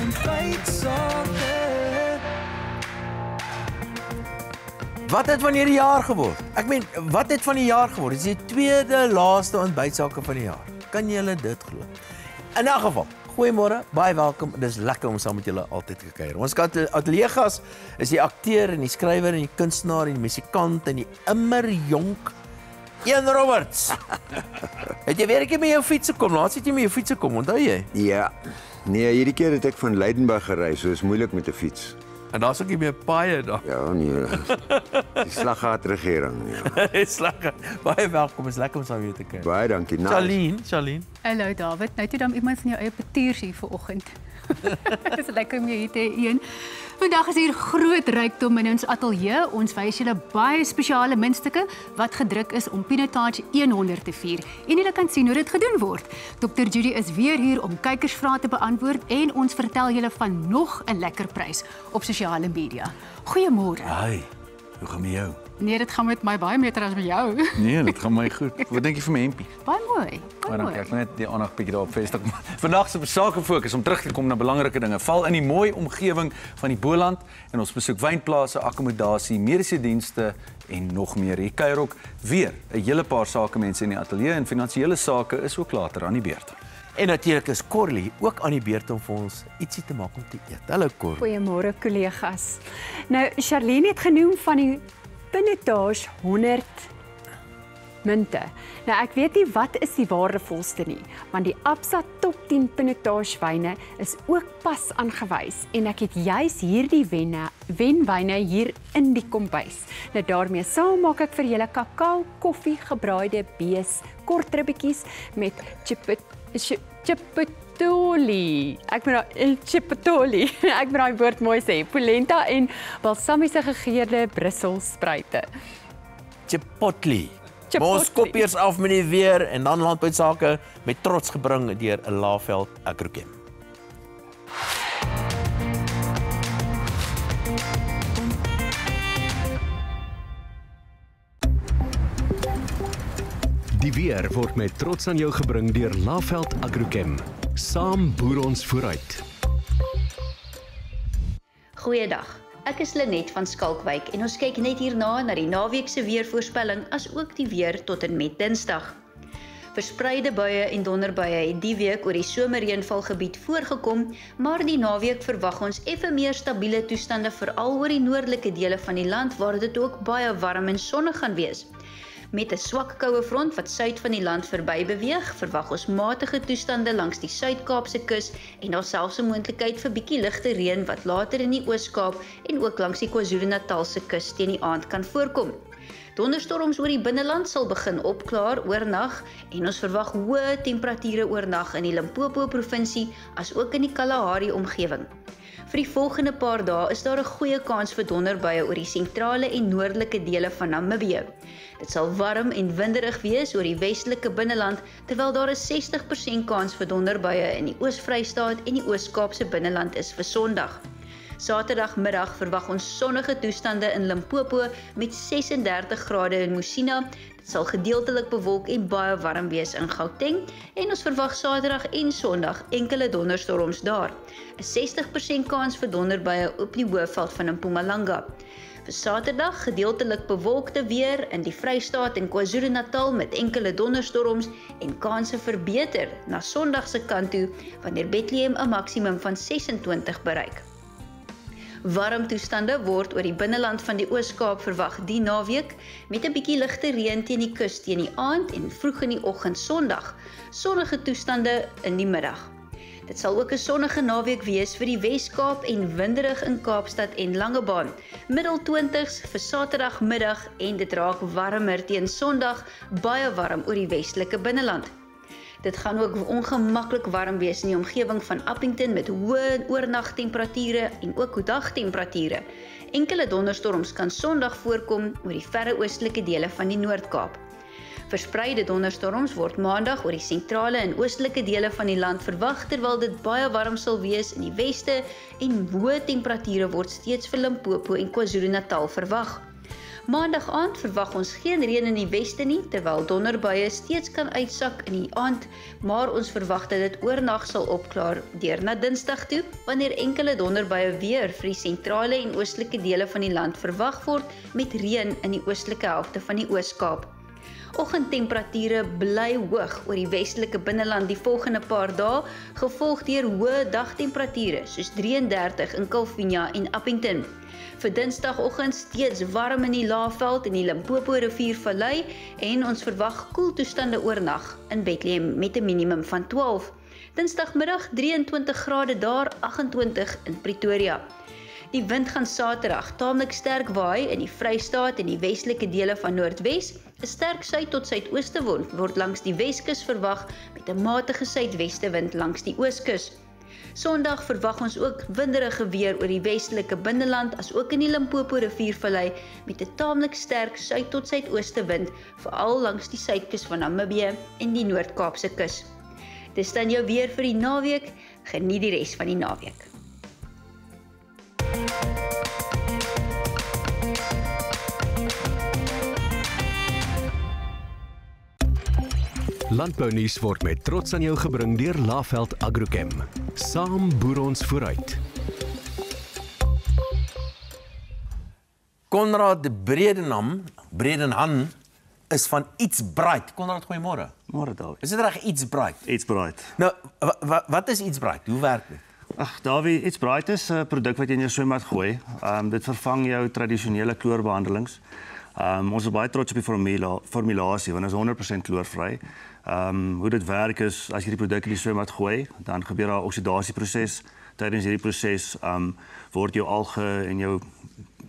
ontbytsake. Wat het van hierdie jaar geword? Ek meen, wat het van die jaar geword? Dit is die tweede laaste ontbytsake van die jaar. Kan julle dit glo? In 'n geval, goeiemôre, baie welkom. Dit is lekker om saam met julle altyd te kuier. Ons ateljeegas is die akteur en die skrywer en die kunstenaar en die musikant en die immer jonk Ian Roberts. Het jy weer 'n keer met jou fiets gekom? Laat het jy met jou fiets gekom, onthou jy? Ja. Nee, hierdie keer het ek van Leidenburg gery, so is moeilik met 'n fiets. En daar's ook nie meer paaie daar. Ja, nee. Die slaggaatregering, ja. Baie welkom, is lekker om saam met jou te kuier. Baie dankie. Charlene. Hallo David, nou toe dan iemand van jou eie petuurs hier vanoggend. Dit is lekker om jou hier te hê. Vandag is hier groot rykdom in ons ateljee. Ons wys julle baie spesiale muntstukke wat gedruk is om Pinotage 100 te vier. En julle kan sien hoe dit gedoen word. Dr. Judy is weer hier om kykersvrae te beantwoord en ons vertel julle van nog 'n lekker prys op sosiale media. Goeiemôre. Hi, hoe gaan met jou? Nee, dit gaan met my baie beter as met jou. Nee, dit gaan my goed. Wat dink jy van my hempie? Baie mooi. Maar dan kyk net die aandag bietjie daarop vestig. Vandag se sake fokus om terug te kom na belangrike dinge. Val in die mooi omgewing van die Boland en ons besoek wynplase, akkommodasie, mediese dienste en nog meer. Hier kuier ook weer 'n hele paar sakemense in die ateljee en finansiële sake is ook later aan die beurt. En natuurlik is Corlie ook aan die beurt om vir ons ietsie te maak om te eet. Hallo Corlie. Goeiemôre kollegas. Nou, Charlene het genoem van die Pinotage 100 munte. Nou, ek weet nie wat is die waardevolste nie, want die Absa Top 10 Pinotage wyne is ook pas aangewys en ek het juis hierdie wenwyne hier in die kombuis. Nou daarmee saam maak ek vir julle kakao, koffie, gebraaide bees, kort ribbetjies met chipotoli. Ek moet daai woord mooi sê. Polenta en balsamiese gegeurde Brusselspruite. Chipotle. Ons kop eers af met die weer en dan landboutsake met trots gebring deur 'n Laveld Agrochem. Die weer word met trots aan jou gebring deur Laveld Agrochem. Saam boer ons vooruit. Goeiedag. Ek is Lenet van Skalkwyk en ons kyk net hierna na die naweek se weervoorspelling as ook die weer tot en met Dinsdag. Verspreide buie en donderbuie het die week oor die somerreënvalgebied voorgekom, maar die naweek verwag ons effe meer stabiele toestande veral oor die noordelike dele van die land waar dit ook baie warm en sonnig gaan wees. Met 'n swak koue front wat suid van die land verby beweeg, verwag ons matige toestande langs die Suid-Kaapse kus en daar selfs 'n moontlikheid vir bietjie ligte reën wat later in die Oos-Kaap en ook langs die KwaZulu-Natalse kus teen die aand kan voorkom. Donderstorms oor die binneland sal begin opklaar oornag en ons verwag hoë temperature oornag in die Limpopo provinsie as ook in die Kalahari omgewing. Vir die volgende paar dae is daar 'n goeie kans vir donderbuie oor die sentrale en noordelike dele van Namibië. Dit sal warm en winderig wees oor die westelike binneland, terwyl daar 'n 60% kans vir donderbuie in die Oos-Vrystaat en die Oos-Kaapse binneland is vir Sondag. Saterdagmiddag verwag ons sonnige toestande in Limpopo met 36 grade in Musina. Dit sal gedeeltelik bewolk en baie warm wees in Gauteng en ons verwag Saterdag en Sondag enkele donderstorms daar. 'n 60% kans vir donderbuie op die hoofveld van Mpumalanga. Vir Saterdag gedeeltelik bewolkte weer in die Vrystaat en KwaZulu-Natal met enkele donderstorms en kanse verbeter na Sondag se kant toe wanneer Bethlehem 'n maksimum van 26 bereik. Warm toestande word oor die binneland van die Oos-Kaap verwag die naweek met 'n bietjie ligte reën teen die kus teen die aand en vroeg in die oggend Sondag. Sonnige toestande in die middag. Dit sal ook 'n sonnige naweek wees vir die Wes-Kaap en winderig in Kaapstad en Langebaan. Middel 20s vir Saterdagmiddag en dit raak warmer teen Sondag, baie warm oor die westelike binneland. Dit gaan ook ongemaklik warm wees in die omgewing van Appington met hoë oornagtemperature en ook dagtemperature. Enkele donderstorms kan Sondag voorkom oor die verre oostelike dele van die Noord-Kaap. Verspreide donderstorms word Maandag oor die sentrale en oostelike dele van die land verwag terwyl dit baie warm sal wees in die weste en hoë temperature word steeds vir Limpopo en KwaZulu-Natal verwag. Maandag aand verwag ons geen reën in die weste nie, terwyl donderbuie steeds kan uitsak in die aand, maar ons verwag dat dit oornag sal opklaar deur na Dinsdag toe, wanneer enkele donderbuie weer vir die sentrale en oostelike dele van die land verwag word met reën in die oostelike helfte van die Oos-Kaap. Oggendtemperature bly hoog oor die westelike binneland die volgende paar dae, gevolg deur hoë dagtemperature soos 33 in Kalvinia en Appington. Vir Dinsdagoggend steeds warm in die Laagveld en die Limpopo riviervallei en ons verwag koeltoestande oornag in Bethlehem met 'n minimum van 12. Dinsdagmiddag 23 grade daar, 28 in Pretoria. Die wind gaan Saterdag taamlik sterk waai in die Vrystaat en die westelike dele van Noordwes. 'n Sterk suid tot suidooste wind word langs die Weskus verwag met 'n matige suidweste wind langs die Ooskus. Sondag verwag ons ook winderige weer oor die westelike binneland as ook in die Limpopo riviervallei met 'n taamlik sterk suid tot suidooste wind, veral langs die suidkus van Namibië en die Noord-Kaapse kus. Dis dan jou weer vir die naweek. Geniet die res van die naweek. Landbounuus word met trots aan jou gebring deur Laveld Agrochem. Saam boer ons vooruit. Konrad Bredenhan is van Iets Bright. Konrad, goeiemôre. Môre Dawie. Is dit reg Iets Bright? Iets Bright. Nou, wat is Iets Bright? Hoe werk dit? Ag Dawie, Iets Bright is 'n produk wat jy in jou swembad gooi. Dit vervang jou tradisionele kloorbehandelings. Ons is baie trots op die formulasie want dit is 100% kloorvry. Hoe dit werk is as jy die produk in die swembad gooi, dan gebeur daar 'n oksidasieproses. Tydens hierdie proses word jou alge en jou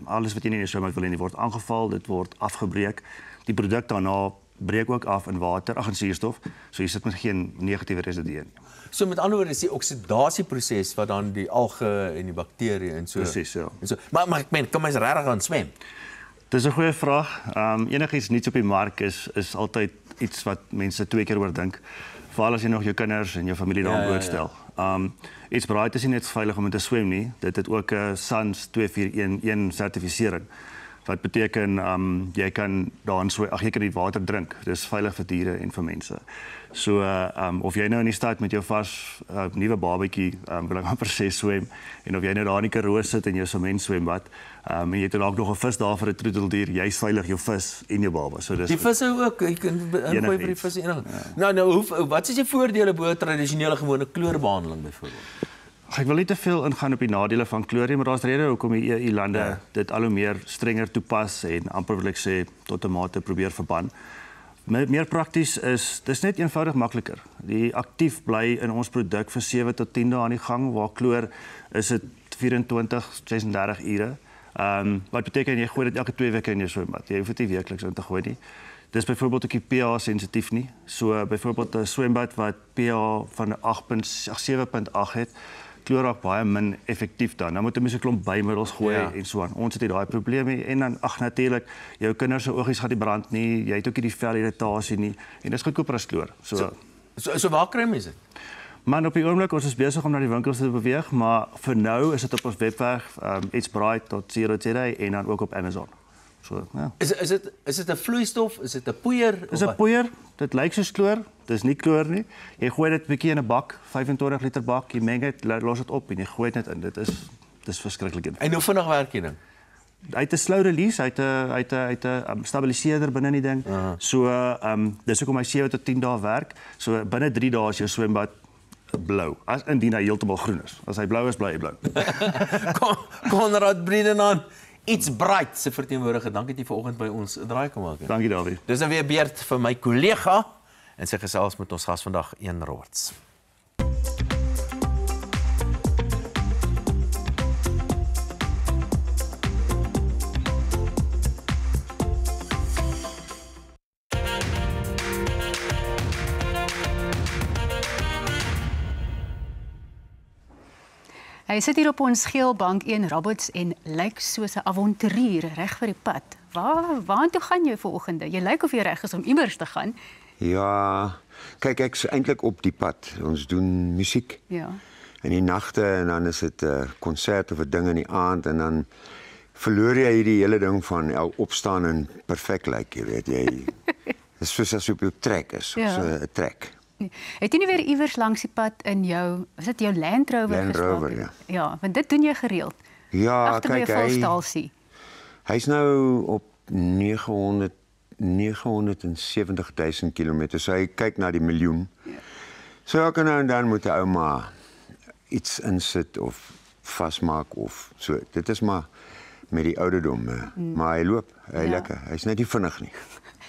alles wat jy nie in die swembad wil hê nie word aangeval, dit word afgebreek. Die produk daarna breek ook af in water, in suurstof, so jy sit met geen negatiewe residue nie. So met ander woorde is die oksidasieproses wat dan die alge en die bakterieë en so. Presies, ja. En so. Maar ek meen, kan mens regtig gaan swem? Dis 'n goeie vraag. Enigiets nuuts op die mark is altyd iets wat mense 2 keer oor dink. Veral as jy nog jou kinders en jou familie daaraan blootstel. Iets Bright is nie net veilig om te swem nie. Dit het ook 'n SANS 2411 sertifisering. Wat beteken jy kan daarin swem, jy kan die water drink. Dis veilig vir diere en vir mense. So of jy nou in die stad met jou nuwe babatjie wil ek amper sê swem en of jy nou daar in die Karoo sit in jou sementswembad en jy het dalk nog 'n vis daar vir 'n troeteldier, jy's veilig jou vis en jou baba. So dis die visse ook, jy kan ingooi vir die visse enig. Ja. Nou wat is die voordele bo tradisionele gewone kloorbehandeling byvoorbeeld? Ek wil nie te veel ingaan op die nadele van kloor nie, maar daar's redes hoekom die EU-lande dit al hoe meer strenger toepas en amper wil ek sê tot 'n mate probeer verban. Meer prakties is, dis net eenvoudig makliker. Die aktief bly in ons produk vir 7 tot 10 dae aan die gang, waar kloor is dit 24-36 ure. Wat beteken jy gooi dit elke 2 weke in jou swembad. Jy hoef dit nie weekliks in te gooi nie. Dis byvoorbeeld ook nie pH sensitief nie. So byvoorbeeld 'n swembad wat pH van 7.8 het, kloor raak baie min effektief dan. Dan moet jy mens 'n klomp bymiddels gooi en so aan. Ons het nie daai probleem nie en dan natuurlik jou kinders se oogies gaan nie brand nie. Jy het ook nie die velirritasie nie en dis goedkoper as kloor. So waar kry mense dit? Man, op die oomblik ons is besig om na die winkels te beweeg, maar vir nou is dit op ons webwerf itsbright.co.za en dan ook op Amazon. So, ja. Is dit 'n vloeistof? Is dit 'n poeier? Dis 'n poeier. Dit lyk soos kloor. Dis nie kloor nie. Jy gooi dit 'n bietjie in 'n bak, 25 liter bak, jy meng dit, los dit op en jy gooi dit in. Dis verskriklik. En hoe vinnig werk die ding? Hy het 'n slow release, hy het 'n stabiliseerder binne in die ding. So dis hoekom hy 7 tot 10 dae werk. So binne 3 dae is jou swembad blou. As indien hy heeltemal groen is. As hy blou is, bly hy blou. Konrad Bredenhan, Iets Bright se verteenwoordiger. Dankie dat jy vanoggend by ons 'n draai kom maak. Dankie Dawie. Dis nou weer beurt vir my kollega en sy gesels met ons gas vandag, Een Roberts. Hy sit hier op ons geel bank, Een Roberts, en lyk soos 'n avonturier reg vir die pad. Waartoe gaan jy vanoggend? Jy lyk of jy reg is om iewers te gaan. Ja, kyk ek's eintlik op die pad. Ons doen musiek. Ja. In die nagte en dan is dit 'n konsert of 'n ding in die aand en dan verloor jy hierdie hele ding van opstaan en perfek lyk, jy weet jy. Dis soos as jy op jou trek is, so 'n trek. Het jy nie weer iewers langs die pad in jou, is dit jou Land Rover Land Rover, ja. Ja, want dit doen jy gereeld. Ja, Agter by kyk, 'n volstasie. hy's nou op 970.000 kilometer, so hy kyk na die miljoen. So elke nou en dan moet 'n ouma iets insit of vasmaak of so. Dit is maar met die ouderdom, maar hy loop, hy lekker. Hy's net nie vinnig nie.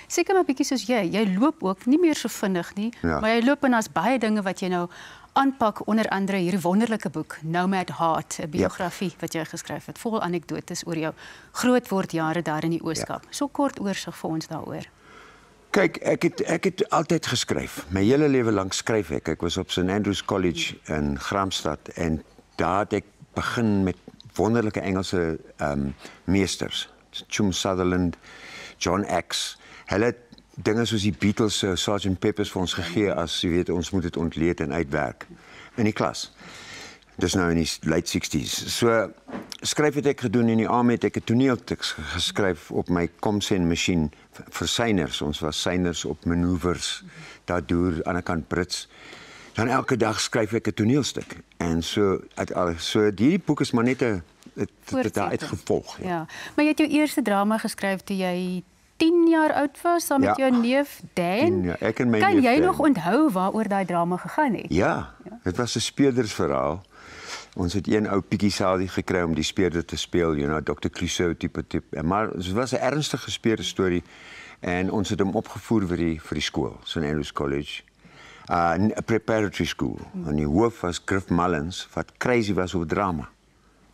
Seker maar bietjie soos jy. Jy loop ook nie meer so vinnig nie, maar jy loop en daar's baie dinge wat jy nou aanpak, onder andere hierdie wonderlike boek Nomad Heart, 'n biografie wat jy geskryf het, vol anekdotes oor jou grootwordjare daar in die Ooskaap. So kort oorsig vir ons daaroor. Kyk, ek het altyd geskryf. My hele lewe lank skryf ek. Ek was op St Andrews College in Graamsstad en daar het ek begin met wonderlike Engelse meesters. Chum Sutherland, John Axe. Hulle het dinge soos die Beatles, Sgt. Pepper's vir ons gegee as, jy weet, ons moet dit ontleed en uitwerk in die klas. Dis nou in die late 60s. So skryf het ek gedoen in die army, het ek 'n toneelteks geskryf op my Comsen masjien vir seiners. Ons was seiners op manoeuvres daardoor aan die ander kant Brits. Dan elke dag skryf ek 'n toneelstuk. En so hierdie boek is maar net 'n uitgevolg. Ja. Maar jy het jou eerste drama geskryf toe jy 10 jaar oud was, saam met jou neef Dan. 10 jaar, ek en my kan neef jy Dan. nog onthou waaroor daai drama gegaan het? Ja, dit was 'n speurdersverhaal. Ons het een ou Pietjie Saadie gekry om die speurder te speel, Dr. Clouseau tipe. Maar dit was 'n ernstige speurderstorie en ons het hom opgevoer vir die skool, St Andrews College. 'n preparatory school. En die hoof was Griff Mullins, wat crazy was oor drama.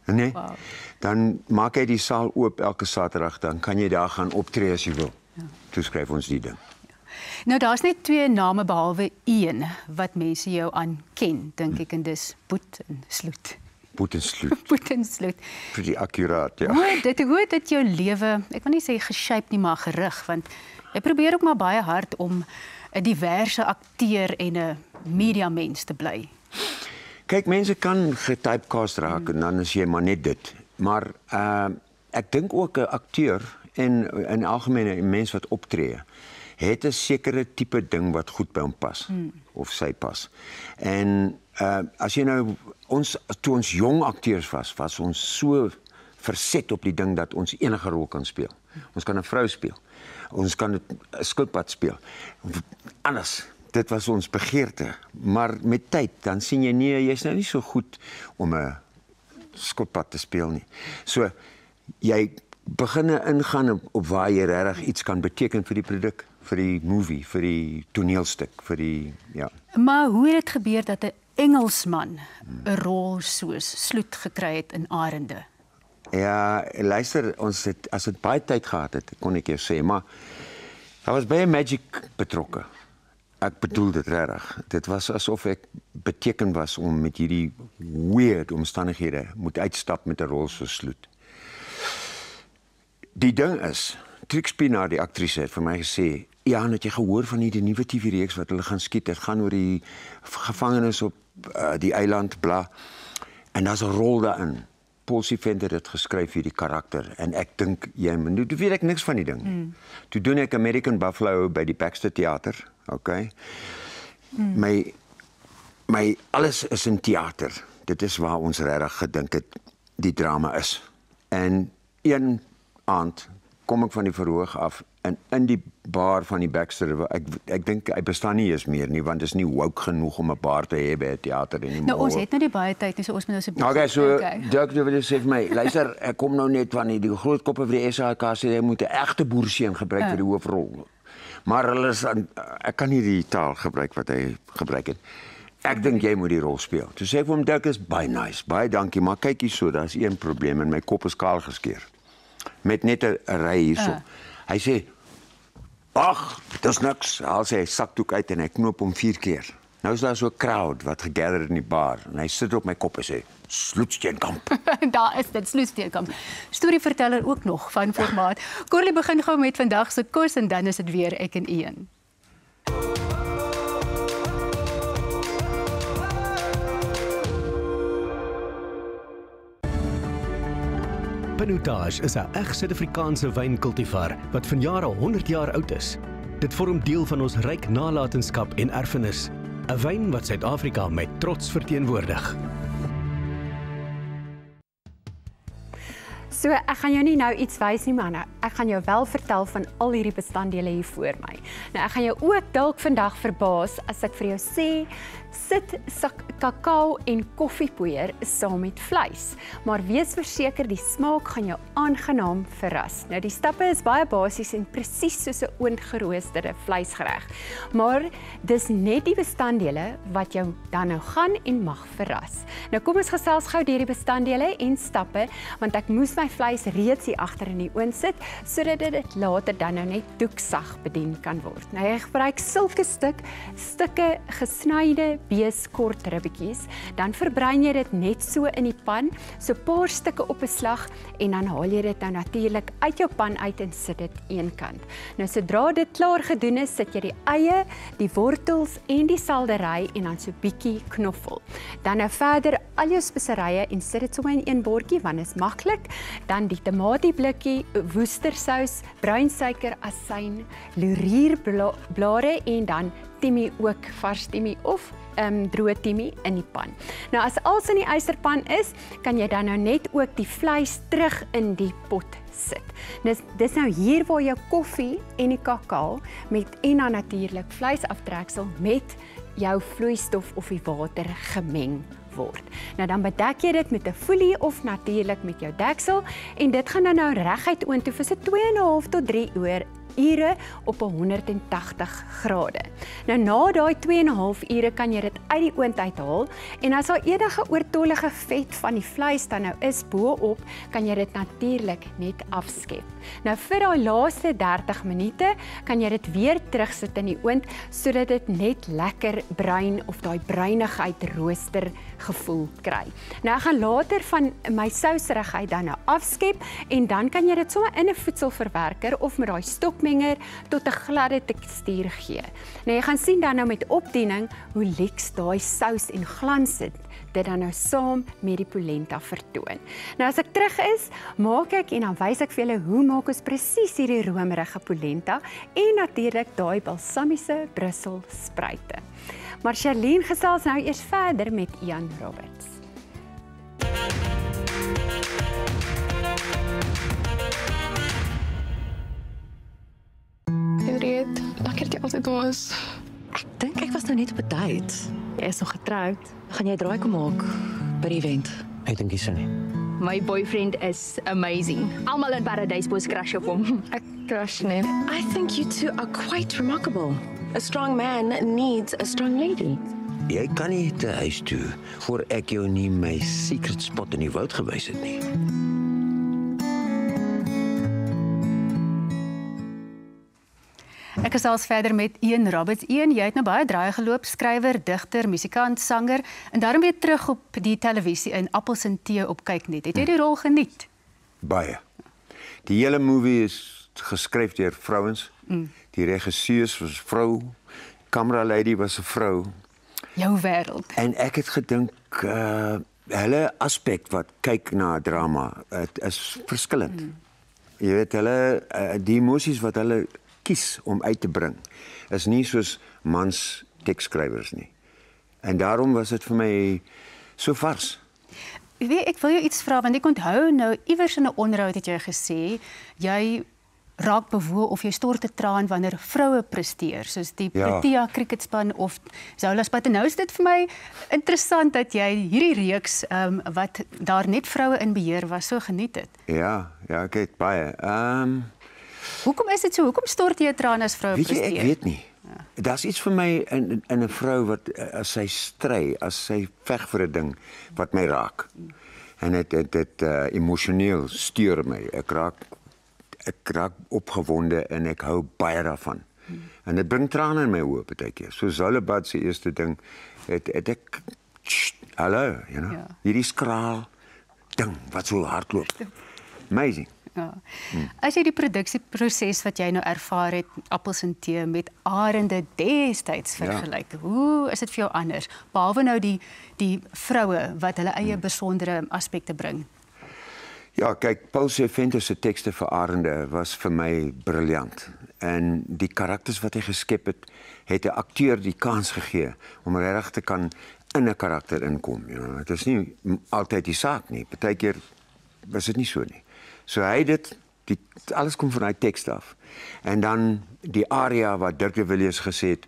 Nee. Wow. Dan maak hy die saal oop elke Saterdag, dan kan jy daar gaan optree as jy wil. Toe skryf ons die ding. Nou daar's net 2 name behalwe een wat mense jou aan ken, dink ek, en dis Boet en Sloet. Boet en Sloet. Boet en Sloet. Pretty accurate, ja. Hoe het dit jou lewe, ek wil nie sê geshape nie, maar gerig, want jy probeer ook maar baie hard om 'n diverse akteur en 'n mediamens te bly. Kyk, mense kan getypecast raak en dan is jy maar net dit. Maar ek dink ook 'n akteur en in algemeen 'n mens wat optree, het 'n sekere tipe ding wat goed by hom pas of sy pas. En as jy nou toe ons jong akteurs was ons so verset op die ding dat ons enige rol kan speel. Ons kan 'n vrou speel. Ons kan 'n skilpad speel. Anders. Dit was ons begeerte, maar met tyd dan sien jy nee, jy's nou nie so goed om 'n skilpad te speel nie. So jy begin ingaan op waar jy regtig iets kan beteken vir die produk, vir die movie, vir die toneelstuk, vir die Maar hoe het dit gebeur dat 'n Engelsman 'n rol soos Sloet gekry het in Arende? Ja, luister, as dit baie tyd gehad het, kon ek jou sê, maar daar was baie magic betrokke. Ek bedoel dit regtig. Dit was asof ek beteken was om met hierdie weird omstandighede moet uitstap met 'n rol so Sloet. Die ding is, Trix Pienaar, die aktrise, het vir my gesê, ja, het jy gehoor van hierdie nuwe TV-reeks wat hulle gaan skiet? Dit gaan oor die gevangenes op die eiland, bla. En daar's 'n rol daarin. Paul Venter het dit geskryf hierdie karakter en ek dink toe weet ek niks van die ding. Toe doen ek American Buffalo by die Baxter Theater, okay? My alles is in theater. Dit is waar ons regtig gedink het die drama is. En een aand kom ek van die verhoog af en in die bar van die Baxter, ek dink hy bestaan nie eens meer nie, want dit is nie woke genoeg om 'n bar te hê by 'n teater nie. Nou ons het nou die baie tyd nie, so ons moet nou so bietjie. Okay, so Dirk wil sê vir my, luister, ek kom nou net van die groot koppe vir die SAK sê hy moet 'n egte boerseun gebruik vir die hoofrol. Maar hulle is ek kan nie die taal gebruik wat hy gebruik het. Ek dink jy moet die rol speel. Toe sê ek vir hom, Dirk is baie nice, baie dankie, maar kyk hierso, daar's een probleem en my kop is kaal geskeer. Met net 'n ry hierso. Hy sê, ag, dis niks. Haal sy sakdoek uit en hy knoop hom 4 keer. Nou is daar so 'n crowd wat gegather in die bar en hy sit op my kop en sê, Sloetsteenkamp. Daar is dit, Sloetsteenkamp. Storieverteller ook nog van formaat. Corlie begin gou met vandag se kos en dan is dit weer ek en Ian. Pinotage is 'n eg Suid-Afrikaanse wynkultivar wat vanjaar al 100 jaar oud is. Dit vorm deel van ons ryk nalatenskap en erfenis. 'n Wyn wat Suid-Afrika met trots verteenwoordig. So ek gaan jou nie nou iets wys nie, maar ek gaan jou wel vertel van al hierdie bestanddele hier voor my. Nou ek gaan jou ook dalk vandag verbaas as ek vir jou sê, sit kakao en koffiepoeier saam met vleis. Maar wees verseker die smaak gaan jou aangenaam verras. Nou die stappe is baie basies en presies soos 'n oondgeroosterde vleisgereg. Maar dis net die bestanddele wat jou dan nou gaan en mag verras. Nou kom ons gesels gou deur die bestanddele en stappe, want ek moes my vleis reeds hier agter in die oond sit sodat dit later dan nou net doeksag bedien kan word. Nou jy gebruik sulke stukke gesnyde beeskort ribbetjies, dan verbruin jy dit net so in die pan, so 'n paar stukke op 'n slag en dan haal jy dit nou natuurlik uit jou pan uit en sit dit eenkant. Nou sodra dit klaar gedoen is, sit jy die eie, die wortels en die seldery en dan so bietjie knoffel. Dan nou verder al jou speserye en sit dit sommer in een bordjie want dit is maklik. Dan die tamatieblikkie, woestersous, bruinsuiker, asyn, laurierblare en dan timie ook, vars timie of droë timie in die pan. Nou as alles in die ysterpan is, kan jy dan nou net ook die vleis terug in die pot sit. Dis nou hier waar jou koffie en die kakao en dan natuurlik vleisaftreksel met jou vloeistof of die water gemeng word. Nou dan bedek jy dit met 'n folie of natuurlik met jou deksel en dit gaan dan nou reguit oontoe vir so 2,5 tot 3 ure op 180 grade. Nou na daai 2,5 ure kan jy dit uit die oond uithaal en as daar enige oortollige vet van die vleis dan nou is bo-op, kan jy dit natuurlik net afskep. Nou vir daai laaste 30 minute kan jy dit weer terugsit in die oond sodat dit net lekker bruin of daai bruinigheid rooster gevoel kry. Nou ek gaan later van my souserigheid dan nou afskep en dan kan jy dit sommer in 'n voedselverwerker of met daai stokmenger tot 'n gladde tekstuur gee. Nou jy gaan sien dan nou met opdiening hoe lyk daai sous en glansend dit dan nou saam met die polenta vertoon. Nou as ek terug is, maak ek en dan wys ek vir julle hoe maak ons presies hierdie romerige polenta en natuurlik daai balsamiese Brussel spruite. Maar Charlene gesels nou eers verder met Ian Roberts. Henriette, lekker dat jy altyd daar is. Ek dink ek was nou net op 'n date. Jy is nog getroud. Gaan jy draai kom maak by die event? Ek dink dis nie. My boyfriend is amazing. Almal in Paradysbos crush op hom. Ek crush nie. I think you two are quite remarkable. A strong man needs a strong lady. Jy kan nie te huis toe voor ek jou nie my secret spot in die woud gewys het nie. Ek gesels verder met Ian Roberts. Ian, jy het nou baie draai geloop, skrywer, digter, musikant, sanger en daarom weer terug op die televisie in Appels en Tee op Kyknet. Het jy die rol geniet? Baie. Die hele movie is geskryf deur vrouens. Die regisseur was 'n vrou, camera lady was 'n vrou. Jou wêreld. En ek het gedink hulle aspek wat kyk na drama, is verskillend. Jy weet hulle die emosies wat hulle kies om uit te bring is nie soos mans teksskrywers nie. En daarom was dit vir my so vars. Ek wil jou iets vra want ek onthou nou iewers in 'n onderhoud het jy gesê jy raak bewoe of jy stort 'n traan wanneer vroue presteer soos die Protea cricketspan of Zola span. Nou is dit vir my interessant dat jy hierdie reeks wat daar net vroue in beheer was so geniet het. Ja, ek het baie. Hoekom is dit so? Hoekom stort jy 'n traan as vroue presteer? Weet jy, ek weet nie. Daar's iets vir my in 'n vrou wat as sy stry, as sy veg vir 'n ding wat my raak. En dit emosioneel stuur my. Ek raak opgewonde en ek hou baie daarvan. En dit bring trane in my oë partykeer. So Zolebad se eerste ding het ek hallo, you know. Ja. Hierdie skraal ding wat so hardloop. Amazing. Ja. As jy die produksieproses wat jy nou ervaar het, Appels en Tee met Arende destyds vergelyk, hoe is dit vir jou anders? Behalwe nou die vroue wat hulle eie besondere aspekte bring. Ja, kyk, Paul Venter se tekste vir Arende was vir my briljant. En die karakters wat hy geskep het, het 'n akteur die kans gegee om regtig te kan in 'n karakter inkom. Ja, dit is nie altyd die saak nie. Partykeer was dit nie so nie. So hy dit alles kom van hy teks af. En dan die aria wat Dirk de Villiers gesê het,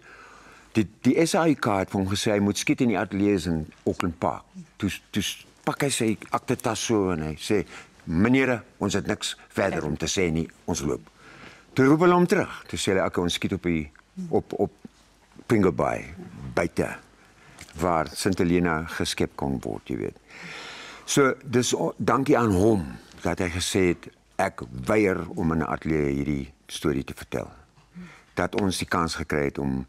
die SAIK het van hom gesê hy moet skiet in die ateljee in Auckland Park. Toe pak hy sy aktetas so en hy sê, meneere, ons het niks verder om te sê nie, ons loop. Toe roep hulle hom terug. Toe sê hy, okay, ons skiet op Pringle Bay, buite, waar Sint Helena geskep kon word, jy weet. So, dis dankie aan hom, dat hy gesê het, ek weier om in 'n ateljee hierdie storie te vertel. Dat ons die kans gekry het om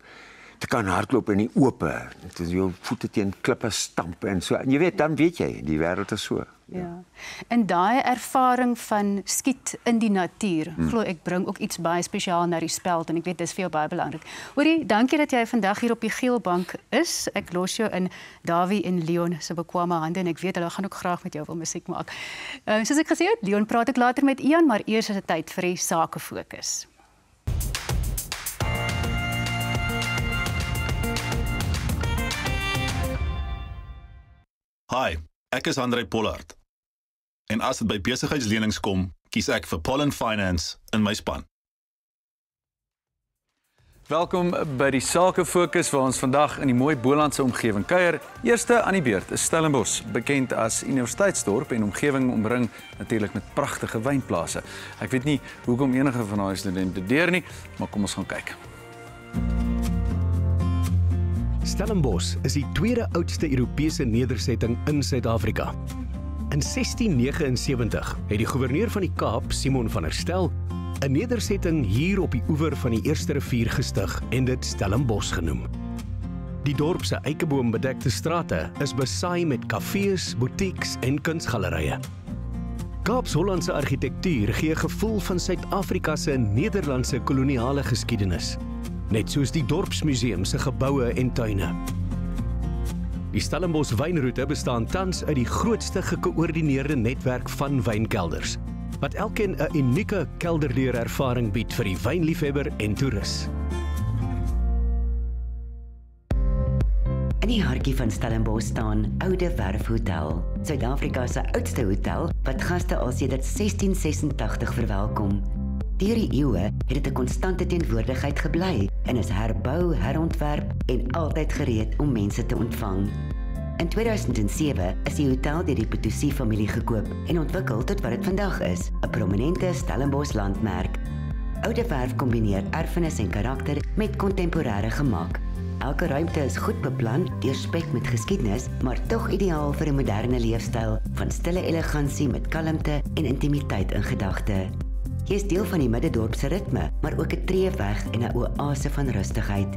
te kan hardloop in die ope, dat jou voete teen klippe stamp en so. En jy weet, dan weet jy, die wêreld is so. Ja. En daai ervaring van skiet in die natuur, glo ek bring ook iets baie spesiaal na die speld en ek weet dis vir jou baie belangrik. Hoorie, dankie dat jy vandag hier op die Geelbank is. Ek los jou in Davie en Leon se bekwame hande en ek weet hulle gaan ook graag met jou wil musiek maak. Soos ek gesê het, Leon praat ek later met Ian, maar eers is dit tyd vir die Sake Fokus. Hi, ek is André Pollard. En as dit by besigheidslenings kom, kies ek vir Pollen Finance in my span. Welkom by die Sake Fokus waar ons vandag in die mooi Bolandse omgewing kuier. Eerste aan die beurt is Stellenbosch, bekend as Universiteitsdorp en omgewing omring natuurlik met pragtige wynplase. Ek weet nie hoekom enige van daai studente deur nie, maar kom ons gaan kyk. Stellenbosch is die tweede oudste Europese nedersetting in Suid-Afrika. In 1679 het die gouverneur van die Kaap, Simon van der Stel, 'n nedersetting hier op die oewer van die Eerste Rivier gestig en dit Stellenbosch genoem. Die dorp se eikeboombedekte strate is besaai met kafees, boutiques en kunsgalerye. Kaaps-Hollandse argitektuur gee 'n gevoel van Suid-Afrika se Nederlandse koloniale geskiedenis, net soos die dorpsmuseum se geboue en tuine. Die Stellenbosch wynroete bestaan tans uit die grootste gekoördineerde netwerk van wynkelders, wat elkeen 'n unieke kelderdeurervaring bied vir die wynliefhebber en toerist. In die hartjie van Stellenbosch staan Oude Werf Hotel, Suid-Afrika se oudste hotel wat gaste al sedert 1686 verwelkom. Deur die eeue het dit 'n konstante teenwoordigheid gebly en is herbou, herontwerp en altyd gereed om mense te ontvang. In 2007 is die hotel deur die Potosi-familie gekoop en ontwikkel tot wat dit vandag is, 'n prominente Stellenbosch landmerk. Oude Werf kombineer erfenis en karakter met kontemporêre gemak. Elke ruimte is goed beplan, deurspek met geskiedenis, maar tog ideaal vir 'n moderne leefstyl van stille elegansie met kalmte en intimiteit in gedagte. Jy is deel van die middedorp se ritme, maar ook 'n tree weg en 'n oase van rustigheid.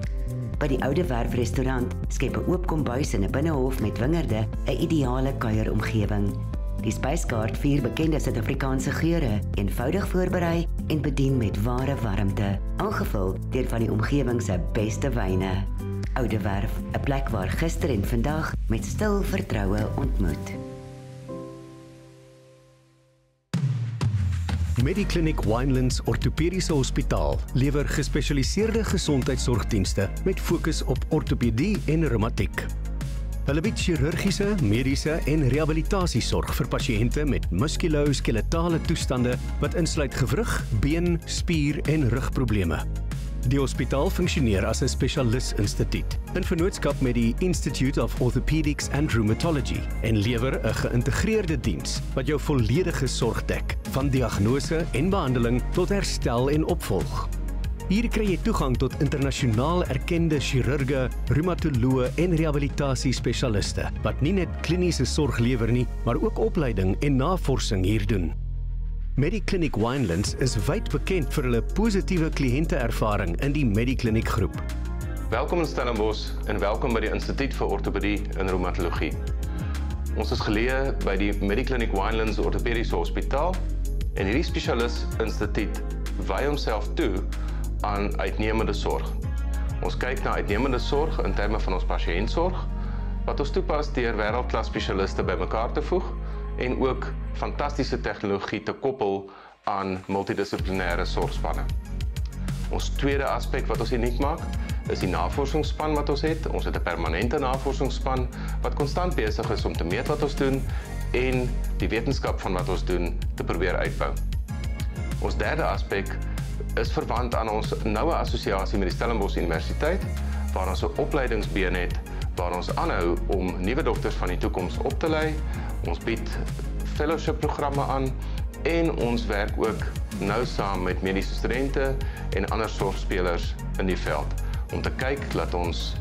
By die Oude Werf restaurant skep 'n oop kombuis en 'n binnehof met wingerde 'n ideale kuieromgewing. Die spyskaart vier bekende Suid-Afrikaanse geure, eenvoudig voorberei en bedien met ware warmte, aangevul deur van die omgewing se beste wyne. Oude Werf, 'n plek waar gister en vandag met stil vertroue ontmoet. Mediclinic Winelands Ortopediese Hospitaal lewer gespesialiseerde gesondheidsorgdienste met fokus op ortopedie en reumatiek. Hulle bied chirurgiese, mediese en rehabilitasiesorg vir pasiënte met muskulo-skeletale toestande wat insluit gewrig, been, spier en rugprobleme. Die hospitaal funksioneer as 'n spesialis-instituut in vennootskap met die Institute of Orthopedics and Rheumatology en lewer 'n geïntegreerde diens wat jou volledige sorg dek, van diagnose en behandeling tot herstel en opvolg. Hier kry jy toegang tot internasionaal erkende chirurge, reumatoloë en rehabilitasie-spesialiste wat nie net kliniese sorg lewer nie, maar ook opleiding en navorsing hier doen. Mediclinic Winelands is wyd bekend vir hulle positiewe kliënteervaring in die Mediclinic groep. Welkom in Stellenbosch en welkom by die Instituut vir Ortopedie en Reumatologie. Ons is geleë by die Mediclinic Winelands Ortopediese Hospitaal en hierdie spesialis-instituut wy homself toe aan uitnemende sorg. Ons kyk na uitnemende sorg in terme van ons pasiëntsorg, wat ons toepas deur wêreldklas spesialiste bymekaar te voeg en ook fantastiese tegnologie te koppel aan multidissiplinêre sorgspanne. Ons tweede aspek wat ons uniek maak, is die navorsingsspan wat ons het. Ons het 'n permanente navorsingsspan wat konstant besig is om te meet wat ons doen en die wetenskap van wat ons doen te probeer uitbou. Ons derde aspek is verwant aan ons noue assosiasie met die Stellenbosch Universiteit, waar ons 'n opleidingsbeen het, waar ons aanhou om nuwe dokters van die toekoms op te lei. Ons bied fellowship-programme aan en ons werk ook nou saam met mediese studente en ander sorgspelers in die veld om te kyk dat ons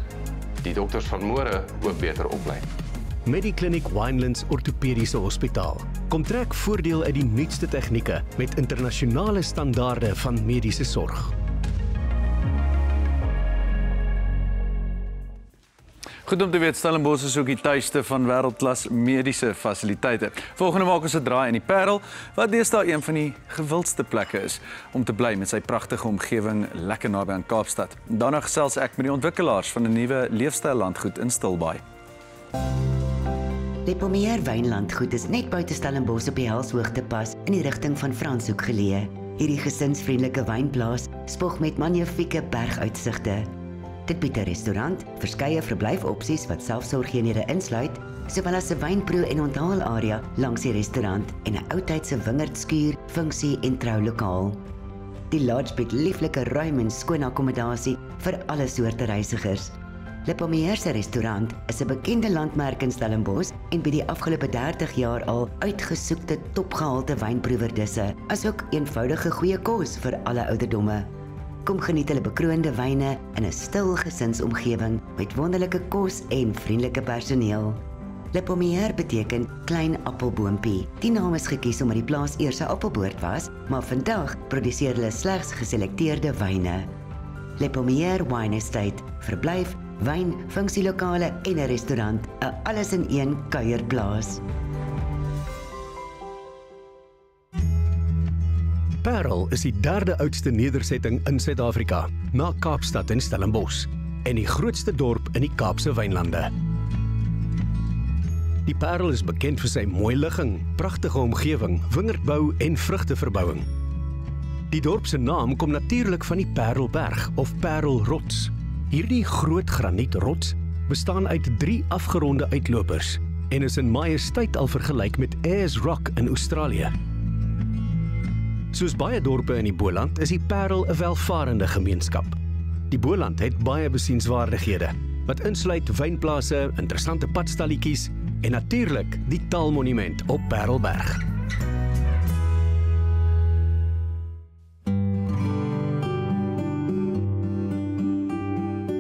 die dokters van môre ook beter oplei. Mediclinic Winelands Ortopediese Hospitaal kom trek voordeel uit die nuutste tegnieke met internasionale standaarde van mediese sorg. Goed om te weet, Stellenbosch is ook die tuiste van wêreldklas mediese fasiliteite. Volgende maak ons 'n draai in die Parel, wat deesdae een van die gewildste plekke is om te bly met sy pragtige omgewing lekker naby aan Kaapstad. Daarna gesels ek met die ontwikkelaars van 'n nuwe leefstyllandgoed in Stilbaai. Die Pommier Wynlandgoed is net buite Stellenbosch op die Helshoogte pas in die rigting van Franshoek geleë. Hierdie gesinsvriendelike wynplaas spog met magnifieke berguitsigte. Dit bied 'n restaurant, verskeie verblyfopsies wat selfsorgeenhede insluit, sowel as 'n wynproe en onthaalarea langs die restaurant en 'n oudtydse wingerdskuur, funksie en troulokaal. Die lodge bied lieflike ruim en skoon akkommodasie vir alle soorte reisigers. Le Pommier se restaurant is 'n bekende landmerk in Stellenbosch en bied die afgelope 30 jaar al uitgesoekte topgehalte wynproeverdisse, asook eenvoudige goeie kos vir alle ouderdomme. Kom geniet hulle bekroonde wyne in 'n stil gesinsomgewing met wonderlike kos en vriendelike personeel. Le Pommier beteken klein appelboompie. Die naam is gekies omdat die plaas eers 'n appelboord was, maar vandag produseer hulle slegs geselekteerde wyne. Le Pommier Wine Estate, verblyf, wyn, funksielokale en 'n restaurant, 'n alles-in-een kuierplaas. Parel is die derde oudste nedersetting in Suid-Afrika, na Kaapstad en Stellenbosch, en die grootste dorp in die Kaapse wynlande. Die Parel is bekend vir sy mooi ligging, pragtige omgewing, wingerdbou en vrugteverbouing. Die dorp se naam kom natuurlik van die Parelberg of Parelrots. Hierdie groot granietrots bestaan uit 3 afgeronde uitlopers en is in majesteit al vergelyk met Ayers Rock in Australië. Soos baie dorpe in die Boland is die Parel 'n welvarende gemeenskap. Die Boland het baie besienswaardighede, wat insluit wynplase, interessante padstalletjies en natuurlik die Taalmonument op Parelberg.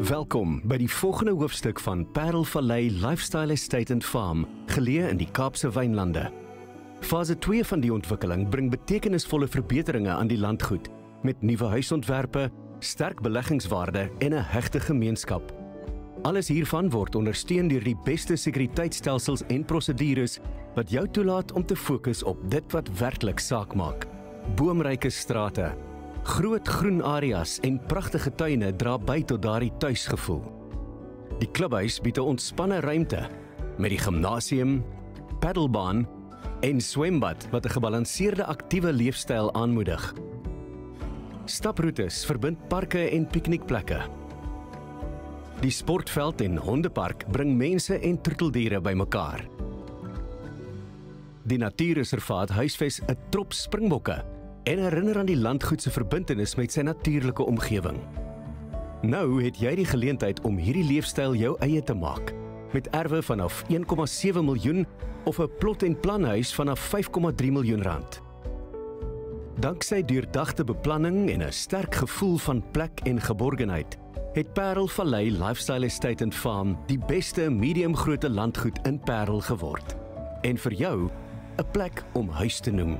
Welkom by die volgende hoofstuk van Parelvallei Lifestyle Estate and Farm, geleë in die Kaapse wynlande. Fase 2 van die ontwikkeling bring betekenisvolle verbeteringe aan die landgoed, met nuwe huisontwerpe, sterk beleggingswaarde en 'n hegte gemeenskap. Alles hiervan word ondersteun deur die beste sekuriteitstelsels en prosedures wat jou toelaat om te fokus op dit wat werklik saak maak. Boomryke strate, groot groen areas en pragtige tuine dra by tot daardie tuisgevoel. Die klubhuis bied 'n ontspanne ruimte met die gimnasium, paddelbaan en swembad wat 'n gebalanseerde aktiewe leefstyl aanmoedig. Staproetes verbind parke en piknikplekke. Die sportveld en hondepark bring mense en troeteldiere bymekaar. Die natuurreservaat huisves 'n trop springbokke en herinner aan die landgoed se verbintenis met sy natuurlike omgewing. Nou het jy die geleentheid om hierdie leefstyl jou eie te maak, met erwe vanaf 1,7 miljoen of 'n plot en planhuis vanaf 5,3 miljoen rand. Danksy deurdagte beplanning en 'n sterk gevoel van plek en geborgenheid, het Parelvallei Lifestyle Estate and Farm die beste mediumgrootte landgoed in Parel geword. En vir jou 'n plek om huis te noem.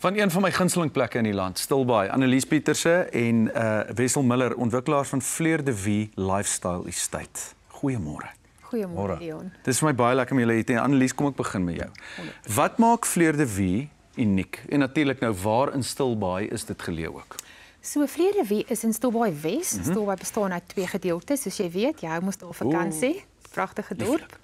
Van een van my gunsteling plekke in die land, Stilbaai, Annelies Pieterse en Wessel Miller, ontwikkelaars van Fleur de Vie Lifestyle Estate. Goeiemôre. Goeiemôre Leon. Dit is vir my baie lekker om julle hier te hê. Annelies, kom ek begin met jou. Wat maak Fleur de Vie uniek? En natuurlik nou waar in Stilbaai is dit geleë ook? So Vlerewee is in Stilbaai Wes. Stilbaai bestaan uit 2 gedeeltes, soos jy weet. Jy moes daar vakansie. Pragtige dorp.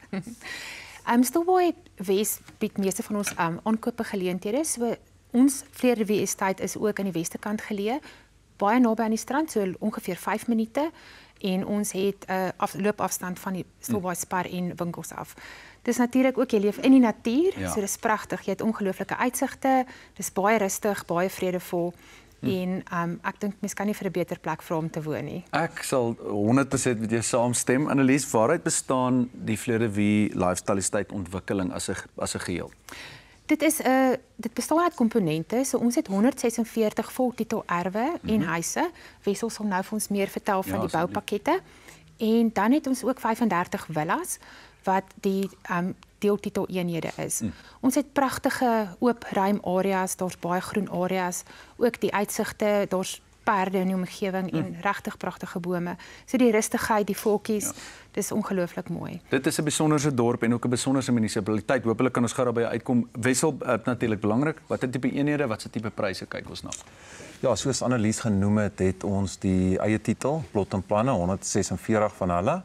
Stilbaai Wes bied meeste van ons aankope geleenthede. So ons Vlerewee Estate is ook aan die weste kant geleë, baie naby aan die strand, so ongeveer 5 minute. En ons het 'n loopafstand van die Stilbaai Spar en winkels af. Dis natuurlik ook jy leef in die natuur, so dis pragtig. Jy het ongelooflike uitsigte. Dis baie rustig, baie vredevol. En ek dink mens kan nie vir 'n beter plek vra om te woon nie. Ek sal 100% met jou saamstem. Annelies, waaruit bestaan die Vlerewee Lifestyle Estate ontwikkeling as 'n geheel? Dit bestaan uit komponente. So ons het 146 voltitel erwe en huise. Wessel sal nou vir ons meer vertel van die boupakkette. En dan het ons ook 35 villas wat die deeltitel eenhede is. Ons het pragtige oop ruim areas, daar's baie groen areas, ook die uitsigte, daar's perde in die omgewing en regtig pragtige bome. So die rustigheid, die voeltjies, dis ongelooflik mooi. Dit is 'n besonderse dorp en ook 'n besonderse munisipaliteit. Hoopelik kan ons gou daarby uitkom. Wessel, natuurlik belangrik. Watter tipe eenhede, watse tipe pryse kyk ons na? Ja, soos Annelies genoem het ons die eie titel, plot en planne, 146 van hulle.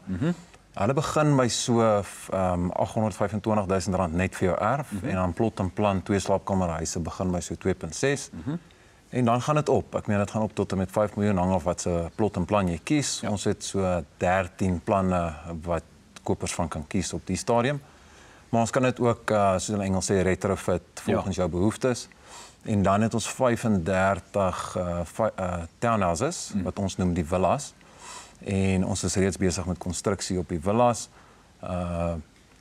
Hulle begin by so R825.000 net vir jou erf en dan plot en plan 2 slaapkamerhuise begin by so 2.6. En dan gaan dit op. Ek meen dit gaan op tot en met 5 miljoen hang af wat se plot en plan jy kies. Ons het so 13 planne wat kopers van kan kies op die stadium. Maar ons kan dit ook soos in Engels sê retrofit volgens jou behoeftes. En dan het ons 35 townhouses wat ons noem die villas. En ons is reeds besig met konstruksie op die villas.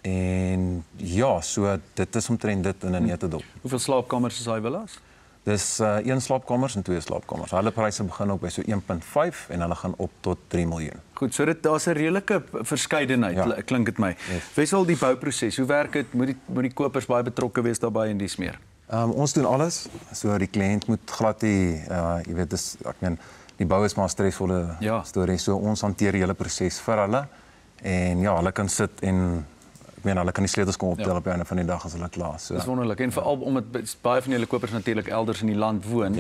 En ja, so dit is omtrent dit in 'n netedop. Hoeveel slaapkamers is daai villas? Dis 1 slaapkamers en 2 slaapkamers. Hulle pryse begin ook by so 1.5 en hulle gaan op tot 3 miljoen. Goed, so daar's 'n redelike verskeidenheid, klink dit my. Wessel, die bouproses, hoe werk dit? Moet die kopers baie betrokke wees daarbey en dis meer? Ons doen alles. So die kliënt moet glad nie, jy weet, ek meen die bou is maar 'n stresvolle storie. So ons hanteer die hele proses vir hulle. En ja, hulle kan sit en ek meen hulle kan die sleutels kom optel op die einde van die dag as hulle klaar. So dis wonderlik en veral omdat baie van julle kopers natuurlik elders in die land woon.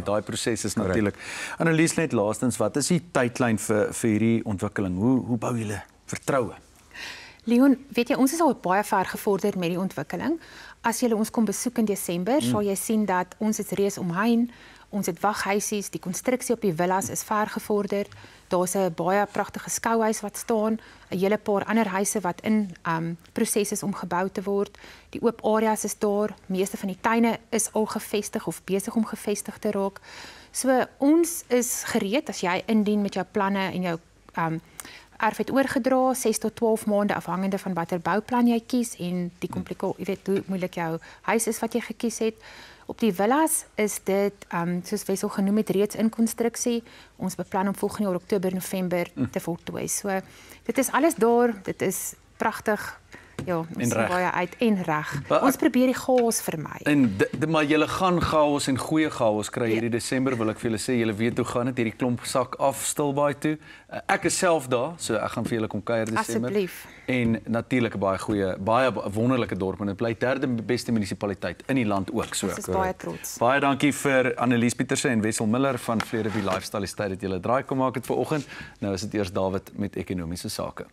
Daai proses is natuurlik. Annelies, net laastens, wat is die tydlyn vir hierdie ontwikkeling? Hoe bou julle vertroue? Leon, weet jy, ons is al baie ver gevorder met die ontwikkeling. As jy ons kom besoek in Desember, sal jy sien dat ons is reeds omheind. Ons het waghuisies, die konstruksie op die villas is ver gevorderd. Daar's 'n baie pragtige skouhuis wat staan, 'n hele paar ander huise wat in proses is om gebou te word. Die oop areas is daar, meeste van die tuine is al gevestig of besig om gevestig te raak. So ons is gereed as jy indien met jou planne en jou erf het oorgedra, 6 tot 12 maande afhangende van watter bouplan jy kies en die jy weet hoe moeilik jou huis is wat jy gekies het. Op die villas is dit, soos Wessel genoem het, reeds in konstruksie. Ons beplan om volgende jaar Oktober, November te voltooi. So dit is alles daar, dit is pragtig. Ja, ons sien baie uit en reg. Ons probeer die chaos vermy. Maar julle gaan chaos en goeie chaos kry hierdie Desember, wil ek vir julle sê. Julle weet hoe gaan dit, hierdie klomp sak af Stilbaai toe. Ek is self daar, so ek gaan vir julle kom kuier Desember. Asseblief. En natuurlik 'n baie wonderlike dorp en dit bly derde beste munisipaliteit in die land ook. So. Ons is baie trots. Baie dankie vir Annelies Pieterse en Wessel Miller van Vlerewee Lifestyle Estate dat julle draai kom maak het vanoggend. Nou is dit eers Dawid met ekonomiese sake.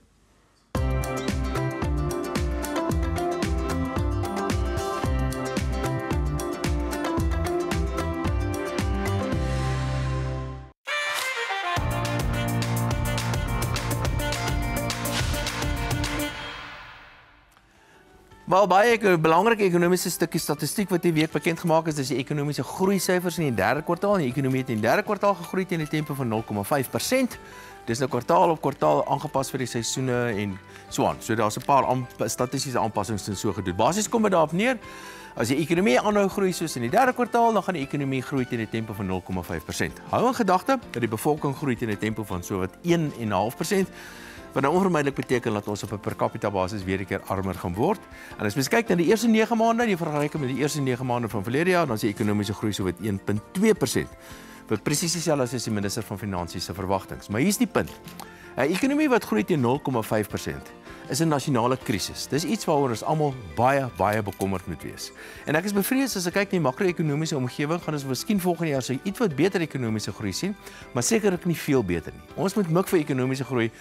Wel, baie belangrike ekonomiese stukkie statistiek wat die week bekend gemaak is, dis die ekonomiese groeisyfers in die derde kwartaal. Die ekonomie het in die derde kwartaal gegroei teen 'n tempo van 0,5%. Dis nou kwartaal op kwartaal aangepas vir die seisoene en so aan. So daar's 'n paar statistiese aanpassings en so gedoen. Basies kom dit daarop neer. As die ekonomie aanhou groei soos in die derde kwartaal, dan gaan die ekonomie groei teen 'n tempo van 0,5%. Hou in gedagte dat die bevolking groei teen 'n tempo van so wat 1,5%. Wat nou onvermydelik beteken dat ons op 'n per capita basis weer 'n keer armer gaan word. En as mens kyk na die eerste 9 maande, die vergelyking met die eerste 9 maande van verlede jaar, dan is die ekonomiese groei so wat 1,2%. Wat presies dieselfde as die minister van Finansies se verwagtinge. Maar hier's die punt. 'n Ekonomie wat groei teen 0,5%, is 'n nasionale krisis. Dis iets waaroor ons almal baie bekommerd moet wees. En ek is bevrees as ek kyk na die makro-ekonomiese omgewing, gaan ons miskien volgende jaar so iets wat beter ekonomiese groei sien, maar sekerlik nie veel beter nie. Ons moet mik vir ekonomiese groei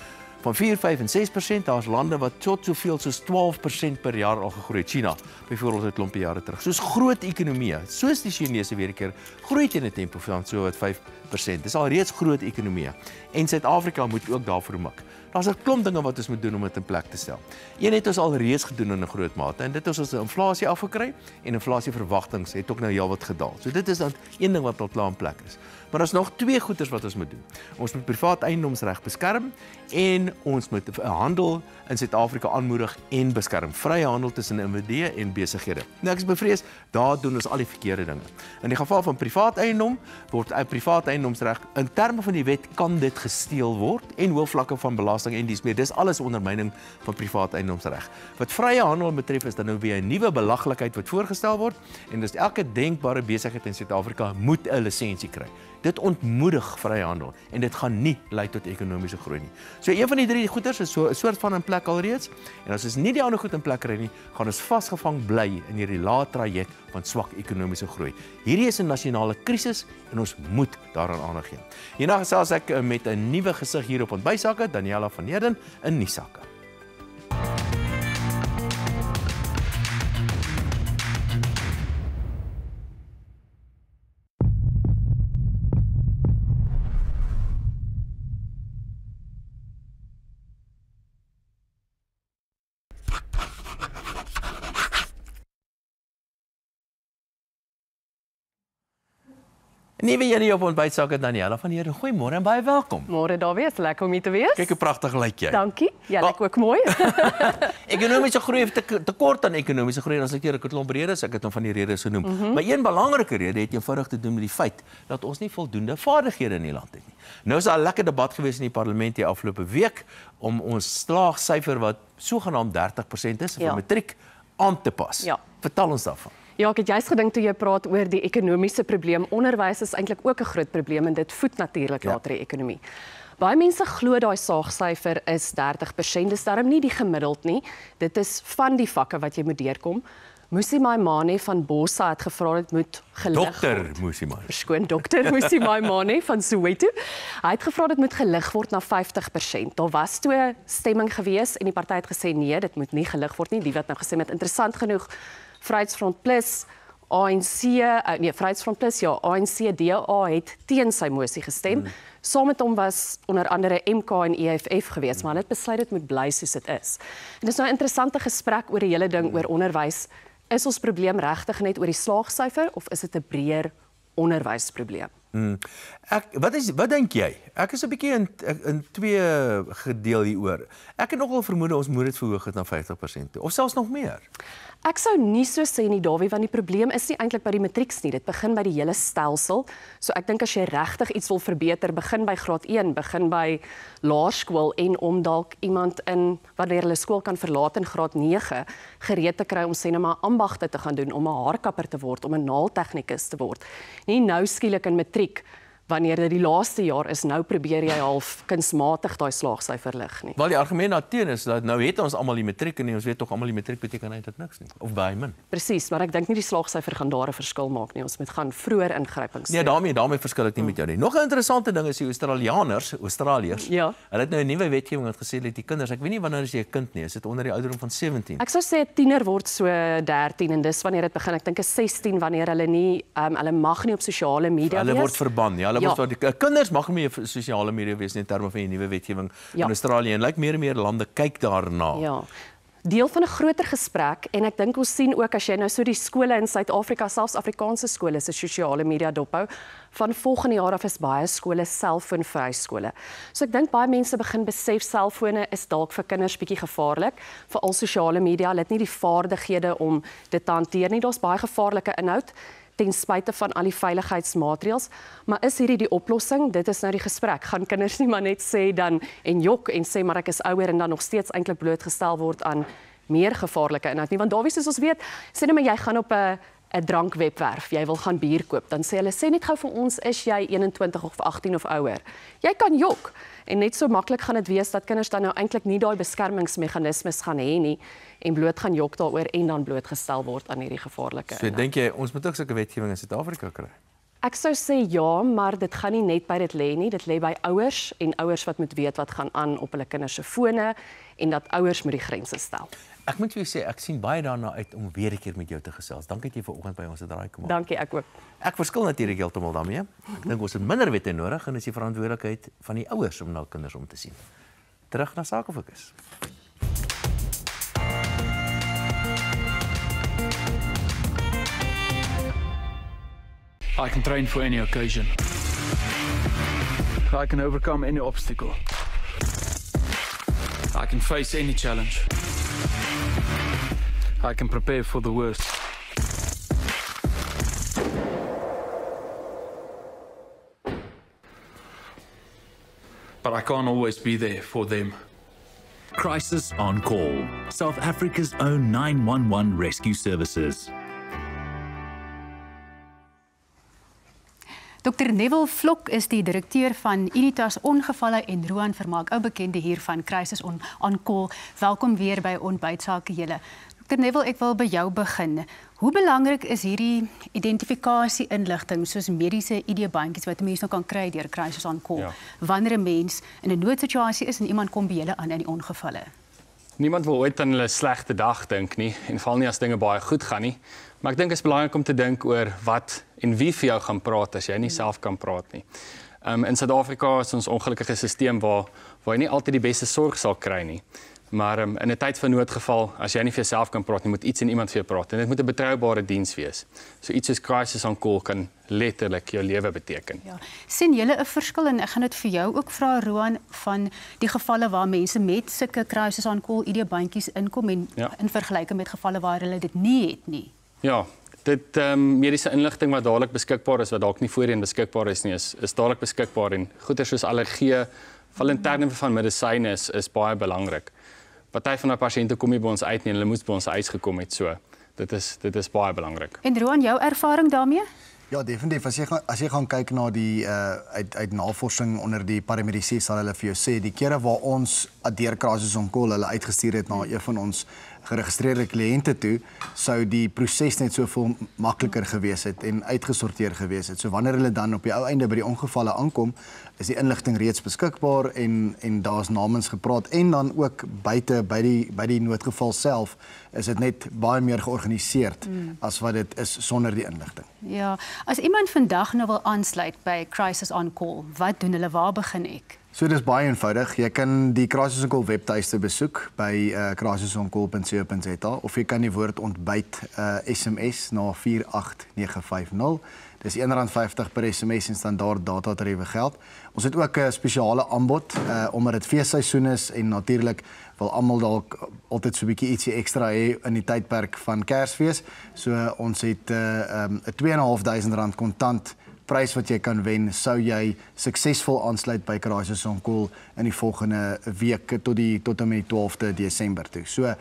van 4, 5 en 6%. Daar's lande wat tot soveel soos 12% per jaar al gegroei het. China, byvoorbeeld 'n klompie jare terug. Soos groot ekonomieë, soos die Chinese weer 'n keer, groei teen 'n tempo van so wat 5%. Dis al reeds groot ekonomieë. En Suid-Afrika moet ook daarvoor mik. Daar's 'n klomp dinge wat ons moet doen om dit in plek te stel. Een het ons al reeds gedoen in 'n groot mate en dit is ons inflasie afgekry en inflasieverwagtings het ook nou heelwat gedaal. So dit is dan een ding wat al klaar in plek is. Maar daar's nog twee goeders wat ons moet doen. Ons moet privaat eiendomsreg beskerm en ons moet handel in Suid-Afrika aanmoedig en beskerm. Vrye handel tussen individue en besighede. Nou ek is bevrees, daar doen ons al die verkeerde dinge. In die geval van privaat eiendom word privaat eiendomsreg in terme van die wet kan dit gesteel word en hoë vlakke van belasting en dies meer. Dis alles ondermyning van privaat eiendomsreg. Wat vrye handel betref is dan nou weer 'n nuwe belaglikheid wat voorgestel word en dis elke denkbare besigheid in Suid-Afrika moet 'n lisensie kry. Dit ontmoedig vrye handel en dit gaan nie lei tot ekonomiese groei nie. So een van die drie goeders is so 'n soort van in plek alreeds en as ons nie die ander goed in plek kry nie, gaan ons vasgevang bly in hierdie lae traject van swak ekonomiese groei. Hierdie is 'n nasionale krisis en ons moet daaraan aandag gee. Hierna gesels ek met 'n nuwe gesig hier op Ontbytsake, Daniela van Heerden in Nuussake. Nuwe een hier op Ontbytsake, Daniela van Heerden. Goeiemôre en baie welkom. Môre Dawie, is lekker om hier te wees. Kyk hoe pragtig lyk jy. Dankie. Jy lyk ook mooi. Ekonomiese groei het tekort aan ekonomiese groei. As ek hier 'n klomp redes, ek het hom van die redes genoem. Maar een belangrike rede het eenvoudig te doen met die feit dat ons nie voldoende vaardighede in die land het nie. Nou is daar 'n lekker debat gewees in die parlement die afgelope week om ons slaagsyfer wat sogenaamd 30% is vir matriek aan te pas. Ja. Vertel ons daarvan. Ja, ek het juist gedink toe jy praat oor die ekonomiese probleem. Onderwys is eintlik ook 'n groot probleem en dit voed natuurlik later die ekonomie. Baie mense glo daai saagsyfer is 30%. Dis darm nie die gemiddeld nie. Dit is van die vakke wat jy moet deurkom. Musi Maimane van Bossa het gevra dit moet gelig word. Dokter Musi Maimane. Verskoon, dokter Musi Maimane van Soweto. Hy het gevra dit moet gelig word na 50%. Daar was toe 'n stemming gewees en die party het gesê nee, dit moet nie gelig word nie. Die wat nou gesê het interessant genoeg Vryheidsfront Plus, Vryheidsfront Plus, ANC, DA het teen sy mosie gestem. Saam met hom was onder andere MK en EFF gewees, maar hulle het besluit dit moet bly soos dit is. En dis nou 'n interessante gesprek oor die hele ding oor onderwys. Is ons probleem regtig net oor die slaagsyfer of is dit 'n breër onderwysprobleem? Wat dink jy? Ek is 'n bietjie in twee gedeel hieroor. Ek het nogal vermoed ons moet dit verhoog het na 50% toe, of selfs nog meer. Ek sou nie so sê nie, Dawie, want die probleem is nie eintlik by die matrieks nie. Dit begin by die hele stelsel. So ek dink as jy regtig iets wil verbeter, begin by graad 1, begin by laerskool en om dalk iemand in wanneer hulle skool kan verlaat in graad 9 gereed te kry om sê net maar ambagte te gaan doen, om 'n haarkapper te word, om 'n naaltegnikus te word. Nie nou skielik in matriek wanneer dit die laaste jaar is, nou probeer jy half kunsmatig daai slaagsyfer lig nie. Wel die argument daarteen is dat nou het ons almal die matriek en ons weet tog almal die matriek beteken eintlik niks nie of baie min. Presies, maar ek dink nie die slaagsyfer gaan daar 'n verskil maak nie. Ons moet gaan vroeër ingrypings doen. Nee, daarmee verskil ek nie met jou nie. Nog 'n interessante ding is die Australiërs, ja. Hulle het nou 'n nuwe wetgewing wat gesê het die kinders, ek weet nie wanneer as jy 'n kind nie, is dit onder die ouderdom van 17. Ek sou sê 'n tiener word so 13 en dis wanneer dit begin. Ek dink is 16 wanneer hulle nie hulle mag nie op sosiale media wees. Hulle word verban, ja, hulle word kinders mag nie op sosiale media wees in terme van die nuwe wetgewing in Australië en lyk meer en meer lande kyk daarna. Ja. Deel van 'n groter gesprek en ek dink ons sien ook as jy nou so die skole in Suid-Afrika, selfs Afrikaanse skole se sosiale media dophou, van volgende jaar af is baie skole selfoonvry skole. So ek dink baie mense begin besef selfone is dalk vir kinders bietjie gevaarlik, veral sosiale media, hulle het nie die vaardighede om dit te hanteer nie. Daar's baie gevaarlike inhoud ten spyte van al die veiligheidsmaatreëls, maar is hierdie die oplossing? Dit is nou die gesprek. Gaan kinders nie maar net sê dan en jok en sê maar ek is ouer en dan nog steeds eintlik blootgestel word aan meer gevaarlike inhoud nie, want daar soos ons weet, sê net maar jy gaan op 'n 'n drankwebwerf, jy wil gaan bier koop, dan sê hulle sê net gou vir ons, is jy 21 of 18 of ouer. Jy kan jok. En net so maklik gaan dit wees dat kinders dan nou eintlik nie daai beskermingsmeganismes gaan hê nie en bloot gaan jok daaroor en dan blootgestel word aan hierdie gevaarlike. So dink jy ons moet ook sulke wetgewing in Suid-Afrika kry? Ek sou sê ja, maar dit gaan nie net by dit lê nie. Dit lê by ouers en ouers wat moet weet wat gaan aan op hulle kinders se fone en dat ouers moet die grense stel. Ek moet vir jou sê, ek sien baie daarna uit om weer 'n keer met jou te gesels. Dankie dat jy vanoggend by ons het draai kom. Dankie, ek ook. Ek verskil natuurlik heeltemal daarmee. Ek dink ons het minder wette nodig en dis die verantwoordelikheid van die ouers om na kinders om te sien. Terug na Sakefokus. I can train for any occasion. I can overcome any obstacle. I can face any challenge. I can prepare for the worst. But I can't always be there for them. Crisis on Call, South Africa's own 911 rescue services. Dr. Neville Vlok is die direkteur van Unitas Ongevalle en Roan Vermaak, ou bekende hier van Crisis on Call. Welkom weer by Ontbyt Sake julle. Dr. Neville, ek wil by jou begin. Hoe belangrik is hierdie identifikasie inligting soos mediese ID-bandjies wat mense nou kan kry deur Crisis on Call? Ja. Wanneer 'n mens in 'n noodsituasie is en iemand kom by julle aan in die ongevalle? Niemand wil ooit aan hulle slegte dag dink nie en veral nie as dinge baie goed gaan nie. Maar ek dink dit is belangrik om te dink oor wat en wie vir jou gaan praat as jy nie self kan praat nie. In Suid-Afrika is ons ongelukkige stelsel waar jy nie altyd die beste sorg sal kry nie. Maar in 'n tyd van noodgeval, as jy nie vir jouself kan praat nie, moet iets en iemand vir jou praat en dit moet 'n betroubare diens wees. So iets soos Crisis on Call kan letterlik jou lewe beteken. Ja. Sien julle 'n verskil en ek gaan dit vir jou ook vra Roan van die gevalle waar mense met sulke Crisis on Call ID-bandjies inkom en in vergelyking met gevalle waar hulle dit nie het nie? Ja, dit mediese inligting wat dadelik beskikbaar is wat dalk nie voorheen beskikbaar is nie, is dadelik beskikbaar en goeie soos allergie, val in terme van medisyne is baie belangrik. Party van die pasiënte kom nie by ons uit nie, hulle moes by ons huis gekom het, so dit is baie belangrik. En Roan, jou ervaring daarmee? Ja, definitief. As jy gaan kyk na die uit navorsing onder die paramedici sal hulle vir jou sê die kere waar ons deur Crisis on Call hulle uitgestuur het na een van ons geregistreerde kliënte toe, sou die proses net soveel makliker gewees het en uitgesorteer gewees het. So wanneer hulle dan op die ou einde by die ongevalle aankom, is die inligting reeds beskikbaar en daar's namens gepraat en dan ook buite by die noodgeval self is dit net baie meer georganiseerd as wat dit is sonder die inligting. Ja, as iemand vandag nou wil aansluit by Crisis on Call, wat doen hulle? Waar begin ek? So dis baie eenvoudig. Jy kan die Crisis on Call webtuiste besoek by crisisoncall.co.za of jy kan die woord ontbyt SMS na 48950. Dis R1.50 per SMS en standaard datatariewe geld. Ons het ook 'n spesiale aanbod omdat dit feesseisoen is en natuurlik wil almal dalk altyd so 'n bietjie ietsie ekstra hê in die tydperk van Kersfees. So ons het 'n R2.500 kontant prys wat jy kan wen sou jy suksesvol aansluit by Crisis on Call in die volgende week tot en met die 12de Desember toe. So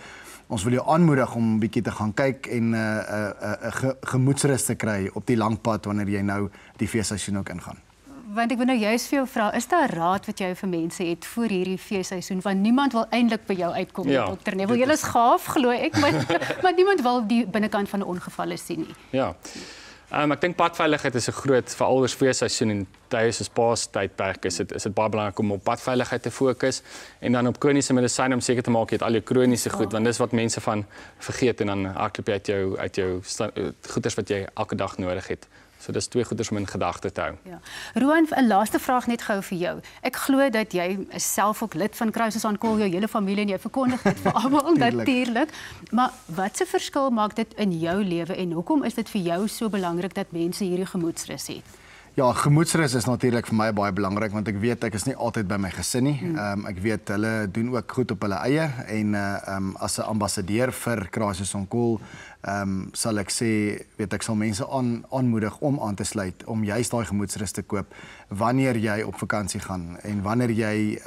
ons wil jou aanmoedig om 'n bietjie te gaan kyk en 'n gemoedsrus te kry op die lang pad wanneer jy nou die feesseisoen ook ingaan. Want ek wil nou juist vir jou vra, is daar raad wat jy vir mense het vir hierdie feesseisoen want niemand wil eintlik by jou uitkom, Dr. Neville. Julle is gaaf, glo ek, maar niemand wil die binnekant van 'n ongeval sien nie. Ja. Ek dink padveiligheid is 'n groot, veral oor feesseisoen en tye soos Paastydperk is dit baie belangrik om op padveiligheid te fokus en dan op kroniese medisyne om seker te maak jy het al jou kroniese goed want dis wat mense van vergeet en dan hardloop jy uit jou goeders wat jy elke dag nodig het. So dis twee goeders om in gedagte te hou. Ja. Roan, 'n laaste vraag net gou vir jou. Ek glo dat jy is self ook lid van Crisis on Call, jou hele familie en jy verkondig dit vir almal natuurlik. Maar wat 'n verskil maak dit in jou lewe en hoekom is dit vir jou so belangrik dat mense hierdie gemoedsrus het? Ja, gemoedsrus is natuurlik vir my baie belangrik want ek weet ek is nie altyd by my gesin nie. Ek weet hulle doen ook goed op hulle eie en as 'n ambassadeur vir Crisis on Call sal ek sê, ek sal mense aanmoedig om aan te sluit, om juist daai gemoedsrus te koop wanneer jy op vakansie gaan en wanneer jy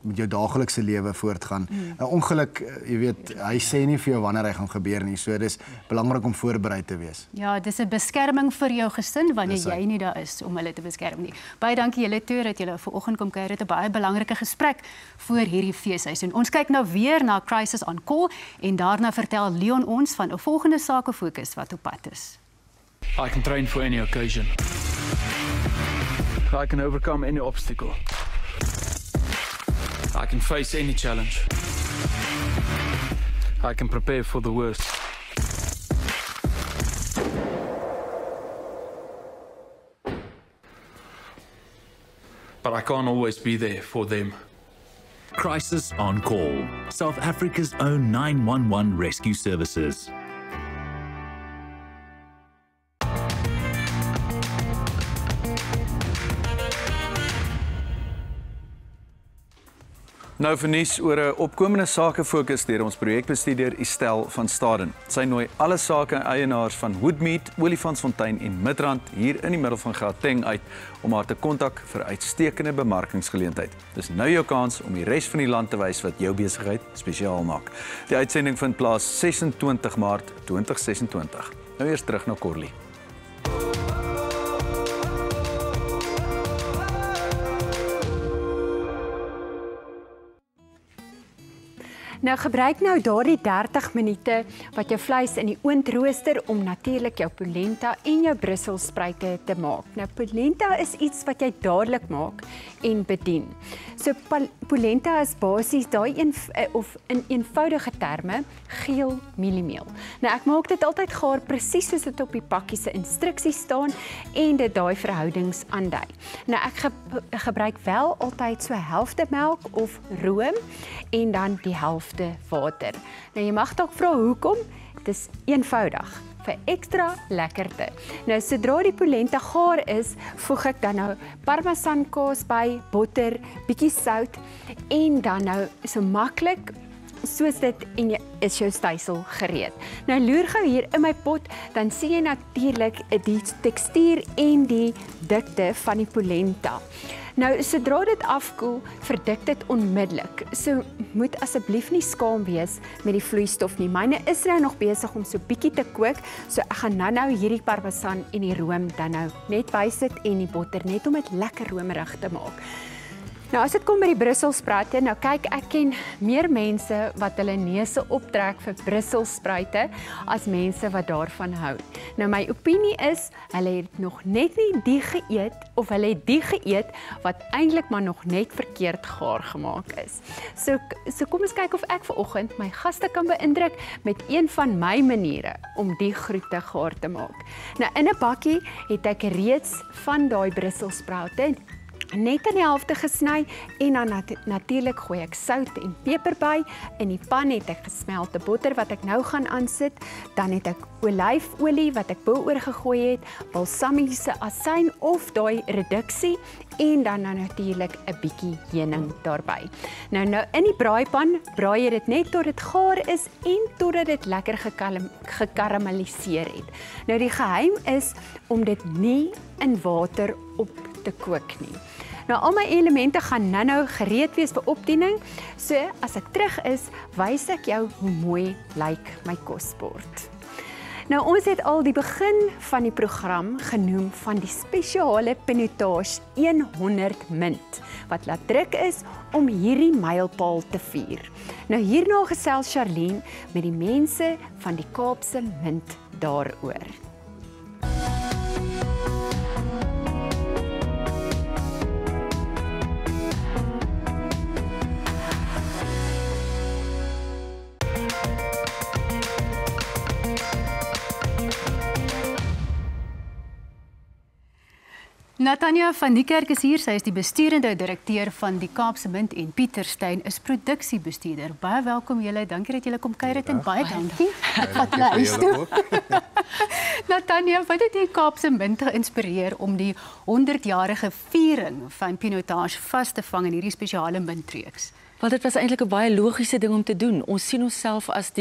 met jou daaglikse lewe voortgaan. 'n Ongeluk, jy weet, hy sê nie vir jou wanneer hy gaan gebeur nie, so dis belangrik om voorbereid te wees. Ja, dis 'n beskerming vir jou gesin wanneer jy nie daar is om hulle te beskerm nie. Baie dankie julle twee dat julle vanoggend kom kuier. Dit 'n baie belangrike gesprek voor hierdie feesseisoen. Ons kyk nou weer na Crisis on Call en daarna vertel Leon ons van 'n volgende sakefokus wat op pad is. I can train for any occasion. I can overcome any obstacle. I can face any challenge. I can prepare for the worst. But I can't always be there for them. Crisis on Call, South Africa's own 911 rescue services. Nou vir nuus oor 'n opkomende sakefokus deur ons projekbestuurder Estelle van Staden. Sy nooi alle sake-eienaars van Woodmead, Olifantsfontein en Midrand hier in die middel van Gauteng uit om haar te kontak vir uitstekende bemarkingsgeleentheid. Dis nou jou kans om die res van die land te wys wat jou besigheid spesiaal maak. Die uitsending vind plaas 26 Maart 2026. Nou eers terug na Corlie. Nou gebruik nou daardie 30 minute wat jou vleis in die oond rooster om natuurlik jou polenta en jou brusselspruite te maak. Nou polenta is iets wat jy dadelik maak en bedien. So polenta is basies daai of in eenvoudige terme geel mieliemeel. Nou ek maak dit altyd gaar presies soos dit op die pakkie se instruksies staan en dit daai verhoudings aandui. Nou ek gebruik wel altyd so helfte melk of room en dan die helfte water. Nou jy mag dalk vra hoekom? Dit is eenvoudig vir ekstra lekkerte. Nou sodra die polenta gaar is, voeg ek dan nou parmesan kaas by, botter, bietjie sout en dan nou so maklik soos dit en jy is jou stysel gereed. Nou loer gou hier in my pot, dan sien jy natuurlik die tekstuur en die dikte van die polenta. Nou, sodra dit afkoel, verdik dit onmiddellik. So moet asseblief nie skaam wees met die vloeistof nie. Myne is nou nog besig om so bietjie te kook, so ek gaan nou hierdie parmesan en die room dan nou net bysit en die botter net om dit lekker romerig te maak. Nou as dit kom by die brusselspruite, nou kyk ek ken meer mense wat hulle neuse optrek vir brusselspruite as mense wat daarvan hou. Nou my opinie is, hulle het nog net nie die geëet of hulle het die geëet wat eintlik maar nog net verkeerd gaar gemaak is. So kom ons kyk of ek vanoggend my gaste kan beïndruk met een van my maniere om die groente gaar te maak. Nou in 'n bakkie het ek reeds van daai brusselspruite net in die helfte gesny en dan natuurlik gooi ek sout en peper by. In die pan het ek gesmelte botter wat ek nou gaan aansit. Dan het ek olyfolie wat ek bo-oor gegooi het, balsamiese asyn of daai reduksie en dan natuurlik 'n bietjie heuning daarbey. Nou in die braaipan braai jy dit net tot dit gaar is en totdat dit lekker gekarameliseer het. Nou die geheim is om dit nie in water op te kook nie. Nou al my elemente gaan nou gereed wees vir opdiening. So as ek terug is, wys ek jou hoe mooi lyk my kosbord. Nou ons het al die begin van die program genoem van die spesiale pinotage 100 mint wat laat druk is om hierdie mylpaal te vier. Nou hierna gesels Charlene met die mense van die Kaapse Mint daaroor. Natanja van die Kerk is hier, sy is die besturende direkteur van die Kaapse Mint en Pieter Steyn is produksiebestuurder. Baie welkom julle, dankie dat julle kom kuier en baie dankie. Wat luister. Natanja, wat het die Kaapse Mint geïnspireer om die 100-jarige viering van pinotage vas te vang in hierdie spesiale mintreeks? Want dit was eintlik 'n baie logiese ding om te doen. Ons sien onsself as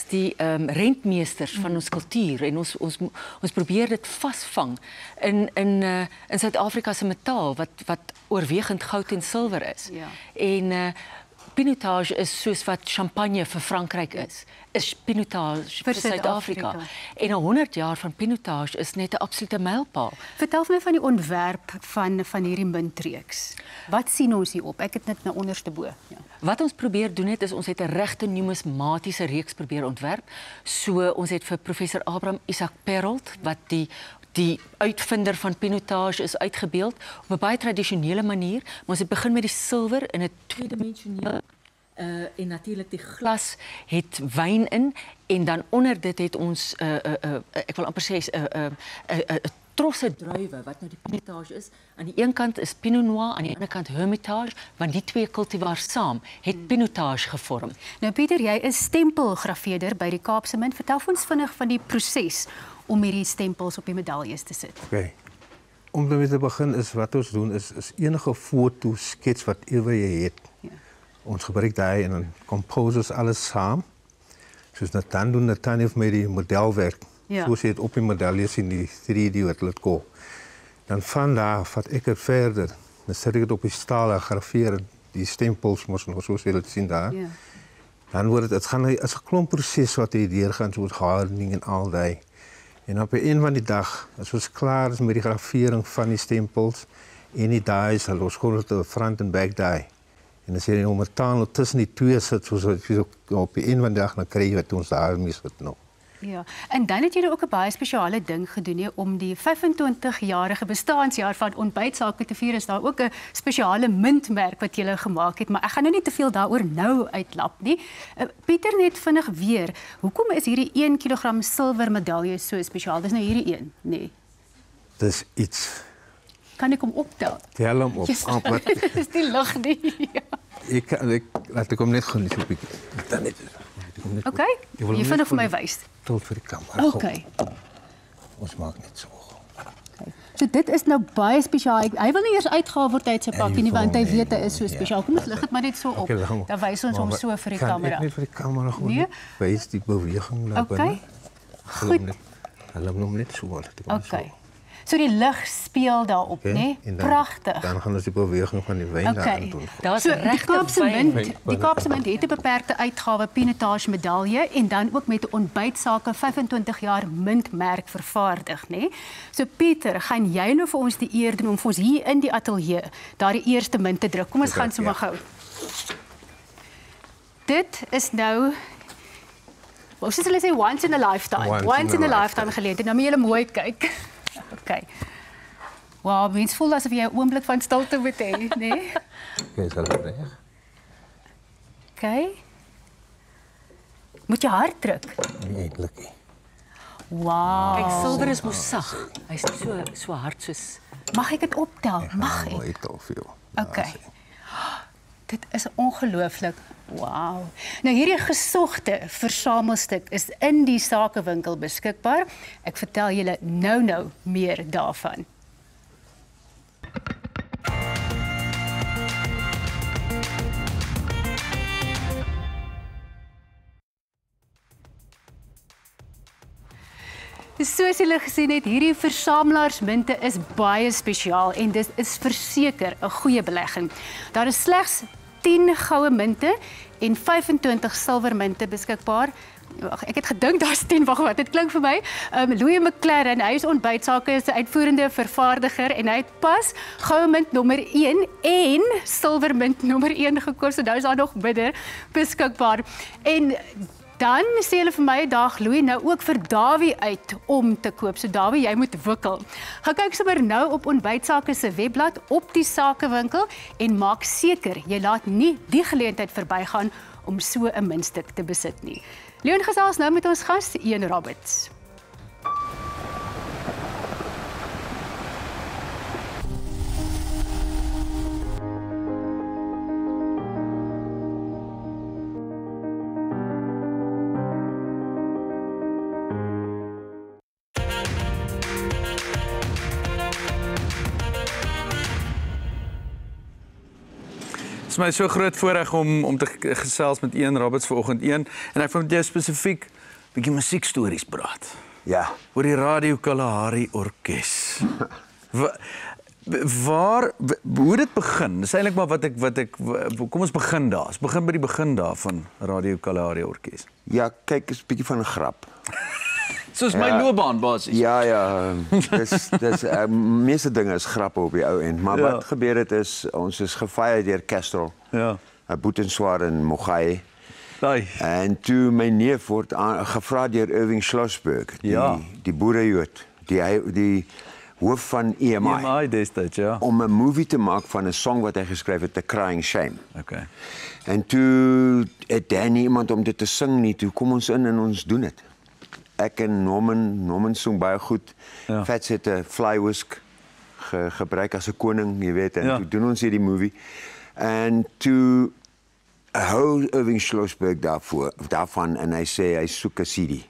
die rentmeesters van ons kultuur en ons probeer dit vasvang in Suid-Afrika se metaal wat oorwegend goud en silwer is. Ja. En pinotage is soos wat champagne vir Frankryk is pinotage vir Suid-Afrika. En 100 jaar van pinotage is net 'n absolute mylpaal. Vertel vir my van die ontwerp van hierdie muntreeks. Wat sien ons hier op? Ek het net nou onderste bo. Ja. Wat ons probeer doen is ons het 'n regte numismatiese reeks probeer ontwerp. So ons het vir professor Abraham Isaac Perrault wat die uitvinder van pinotage is uitgebeeld op 'n baie tradisionele manier, maar ons het begin met die silwer in 'n tweedimensionele en natuurlik die glas het wyn in en dan onder dit het ons ek wil amper sê 'n trosse druiwe wat nou die pinotage is. Aan die een kant is Pinot Noir, aan die ander kant Hermitage, want die twee kultivars saam het pinotage gevorm. Nou Pieter, jy is stempelgrafeerder by die Kaapse Mint. Vertel ons vinnig van die proses om hierdie stempels op die medaljes te sit. Okay. Om daarmee te begin is wat ons doen is enige foto skets wat ewe jy het. Ja. Ons gebruik daai en dan compose ons alles saam. Soos Nathan doen, Nathan heeft met die modelwerk. Ja. Soos jy het op die medaljes in die 3D wat laat go. Dan van daar vat ek het verder. Dan sit ek het op die staal en grafeer die stempels mos nog soos jy dit sien daar. Ja. Dan word het gaan as 'n klomp proses wat jy deurgaan soos hardening en al daai. En op een van die dag, as ons klaar is met die gravering van die stempels en die die sal ons gewoon te front en back die. En as jy nou metaal tussen die twee sit, soos op een van die dag, dan kry jy wat ons daarmee sit nou. Ja, en dan het julle ook 'n baie spesiale ding gedoen nie om die 25-jarige bestaanjaar van Ontbytsake te vier. Is daar ook 'n spesiale muntmerk wat julle gemaak het, maar ek gaan nou nie te veel daaroor nou uitlap nie. Pieter, net vinnig weer, hoekom is hierdie 1 kilogram silwer medalje so spesiaal? Dis nou hierdie een, nee. Dis iets. Kan ek hom optel? Tel hom op. Yes. Dis die lig nie. Ja. Laat ek hom net gou net so 'n bietjie. Dan net. Okay, jy vinnig vir my wys. Tot vir die kamera. Okay. Ons maak net so. Okay. So dit is nou baie spesiaal. Hy wil nie eers uitgehaal word uit sy pakkie nie, want hy weet hy is so spesiaal. Kom ons lig dit maar net so op. Okay, dan wys ons hom so vir die kamera. Kan ek net vir die kamera gewoon nee? wys die beweging daar binne? Okay. Goed. Hulle hom net so wat. Okay. So die lig speel daarop, okay, né? Pragtig. Dan gaan ons die beweging van die wyn daarin doen. Daar's regte wyn. Die Kaapse Mint het 'n beperkte uitgawe pinotage medalje en dan ook met 'n Ontbytsake 25 jaar muntmerk vervaardig, né? So Pieter, gaan jy nou vir ons die eer doen om vir ons hier in die ateljee daardie eerste munt te druk? Kom ons gaan sommer gou. Dit is nou wat sê hulle sê once in a lifetime. Once in a lifetime gelede. Nou moet julle mooi kyk. Okay. Wow, mens voel asof jy 'n oomblik van stilte moet hê, né? Nee? Okay, sal dit reg. Okay. Moet jy hard druk? Nee, eintlik nie. Wow. Kyk, silwer is mos sag. Hy's so hard soos. Mag ek dit optel? Mag ek? Mooi te veel. Okay. Dit is ongelooflik. Wow. Nou hierdie gesogte versamelstuk is in die sakewinkel beskikbaar. Ek vertel julle nou meer daarvan. Soos julle gesien het, hierdie versamelaarsmunte is baie spesiaal en dit is verseker 'n goeie belegging. Daar is slegs 10 goue munte en 25 silwermunte beskikbaar. Ek het gedink daar's 10, wag wat, dit klink vir my. Louis McLaren, hy is Ontbytsake se uitvoerende vervaardiger en hy het pas goue munt nommer 1 en silwermunt nommer 1 gekoop, so nou is daar nog minder beskikbaar. En dan sê hulle vir my, daag Louis nou ook vir Dawie uit om te koop. So Dawie, jy moet wikkel. Gaan kyk sommer nou op Ontbytsake se webblad op die sakewinkel en maak seker jy laat nie die geleentheid verbygaan om so 'n muntstuk te besit nie. Leon gesels nou met ons gas, Ian Roberts. is my so groot voorreg om te gesels met Ian Roberts vanoggend en ek wil met jou spesifiek 'n bietjie musiekstories praat. Ja. Oor die Radio Kalahari Orkees. Hoe dit begin? Dis eintlik maar wat ek kom ons begin daar. Ons begin by die begin daar van Radio Kalahari Orkees. Ja, kyk, is 'n bietjie van 'n grap. Soos my loopbaan basies. Ja, dis meeste dinge is grappe op die ou end, maar wat gebeur het is ons is gefire deur Kestrel. Ja. Boetenswaar in Mogai. Daai. En toe my neef word gevra deur Irving Schlossberg, die boerejood, die hoof van EMI. EMI destyds, ja. Om 'n movie te maak van 'n song wat hy geskryf het, The Crying Shame. Okay. En toe het Danny iemand om dit te sing nie, toe kom ons in en ons doen dit. Ek en Norman sing baie goed. Ja. Fats het 'n fly whisk gebruik as 'n koning, jy weet, en toe doen ons hierdie movie. En toe hou Irving Schlossberg daarvan en hy sê hy soek 'n CD.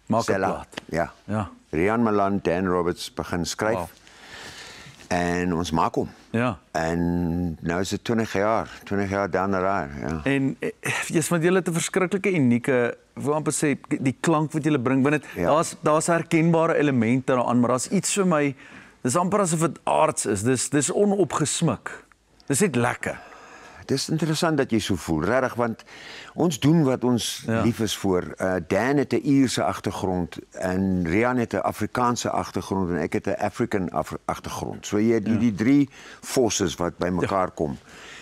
Maak 'n plaat. Ja. Ja. Rian Malan, Dan Roberts begin skryf. Wow. En ons maak hom. Ja. En nou is dit 20 jaar down the road, ja. En jy's met julle het 'n verskriklike unieke, wil amper sê die klank wat julle bring binne. Ja. Daar's herkenbare elemente daaraan, maar daar's iets vir my, dis amper asof dit aards is. Dis onopgesmik. Dis net lekker. Dis interessant dat jy so voel, regtig, want ons doen wat ons lief is voor. Dan het 'n Ierse agtergrond en Rian het 'n Afrikaanse agtergrond en ek het 'n African agtergrond. So jy die drie forces wat by mekaar kom.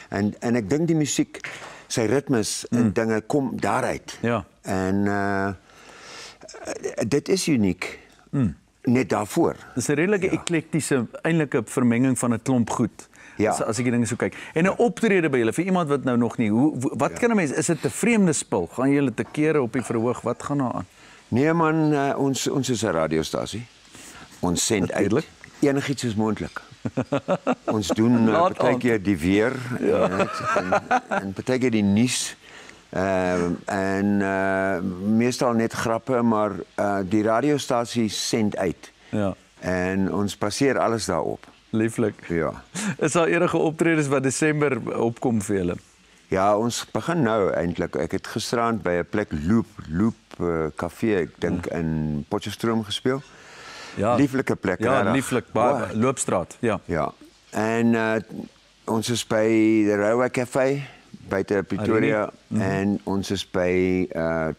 En ek dink die musiek, sy ritmes en dinge kom daaruit. Ja. En dit is uniek. Net daarvoor. Dis 'n redelike eklektiese, eintlike vermenging van 'n klomp goed. Ja. As ek die dinge so kyk. En 'n optrede by julle vir iemand wat nou nog nie, wat kan 'n mens, is dit 'n vreemde spul? Gaan julle te kere op die verhoog? Wat gaan daar aan? Nee man, ons is 'n radiostasie. Ons send uit. Enigiets is moontlik. Ons doen partykeer die weer en partykeer die nuus. Meestal net grappe, maar die radiostasie send uit. Ja. En ons baseer alles daarop. Lieflik. Ja. Is daar enige optredes wat Desember opkom vir julle? Ja, ons begin nou eintlik. Ek het gisterand by 'n plek Loop Café, ek dink in Potchefstroom gespeel. Ja. Lieflike plek. Ja, lieflik, baie Loopstraat, ja. Ja. En ons is by die Railway Café buite Pretoria en ons is by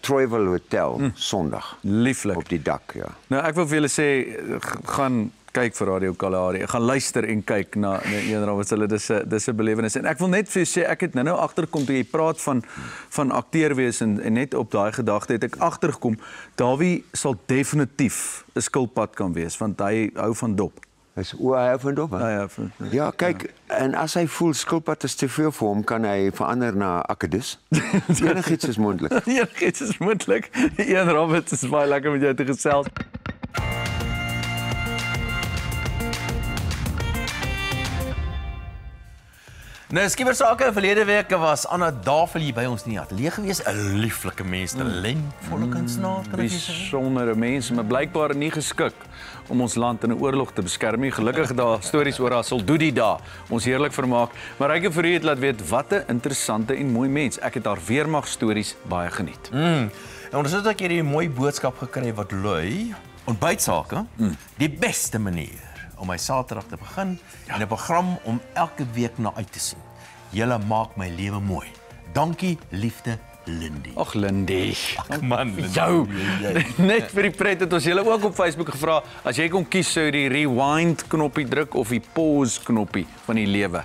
Troyville Hotel Sondag. Lieflik. Op die dak, ja. Nou ek wil vir julle sê gaan kyk vir Radio Kalahari. Ek gaan luister en kyk na Ian Roberts. Dis 'n belewenis. En ek wil net vir julle sê ek het nou agterkom toe jy praat van akteur wees en net op daai gedagte het ek agtergekom Dawie sal definitief 'n skilpad kan wees want hy hou van dop. Hy hou van dop. Ja, kyk, en as hy voel skilpad is te veel vir hom, kan hy verander na akedus. Enigiets is moontlik. Enigiets is moontlik. Ian Roberts, is baie lekker met jou te gesels. Nou, skiemersake verlede week was Anna Davel hier by ons in die ateljee gewees, 'n lieflike mens, 'n talentvolle kunstenaar, kan ek sê. Besondere mens, maar blykbaar nie geskik om ons land in 'n oorlog te beskerm nie. Gelukkig daar stories oor haar Soldudi daar. Ons heerlik vermaak, maar ek het vir u het laat weet wat 'n interessante en mooi mens. Ek het haar weermag stories baie geniet. En ondersoek ek hierdie mooi boodskap gekry wat lui, ontbytsake, die beste manier om my Saterdag te begin en 'n program om elke week na uit te sien. Julle maak my lewe mooi. Dankie, liefde Lindy. Ag Lindy. Ag man, jou. Net vir die pret het ons julle ook op Facebook gevra, as jy kon kies sou die rewind knoppie druk of die pause knoppie van die lewe.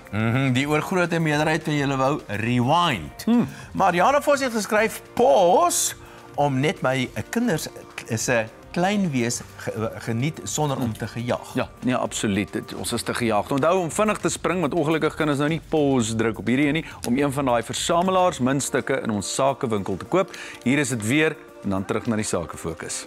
Die oorgrootste meerderheid van julle wou rewind. Maar Jana Vos het geskryf pause om net my kinders is 'n klein wees geniet sonder om te gejaag. Ja, nee, absoluut. Ons is te gejaagd. Onthou om vinnig te spring, want ongelukkig kan ons nou nie pause druk op hierdie een nie, om een van daai versamelaars muntstukke in ons sakewinkel te koop. Hier is dit weer, en dan terug na die sakefokus.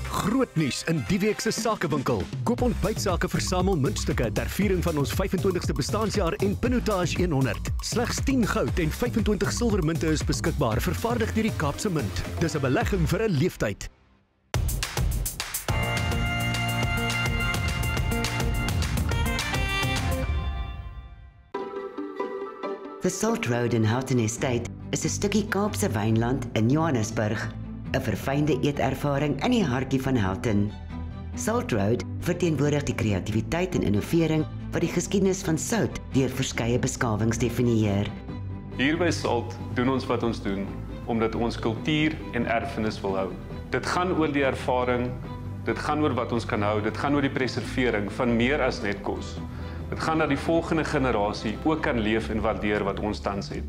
Groot nuus in die week se sakewinkel. Koop ontbytsake versamel muntstukke ter viering van ons 25ste bestaanjaar en Pinotage 100. Slegs 10 goud en 25 silwermunte is beskikbaar, vervaardig deur die Kaapse Munt. Dis 'n belegging vir 'n leeftyd. The Salt Road in Houghton Estate is 'n stukkie Kaapse wynland in Johannesburg, 'n verfynde eetervaring in die hartjie van Houghton. Salt Road verteenwoordig die kreatiwiteit en innovering wat die geskiedenis van sout deur verskeie beskawings definieer. Hier by Salt doen ons wat ons doen, omdat ons kultuur en erfenis wil hou. Dit gaan oor die ervaring, dit gaan oor wat ons kan hou, dit gaan oor die preservering van meer as net kos. Dit gaan dat die volgende generasie ook kan leef en waardeer wat ons tans het.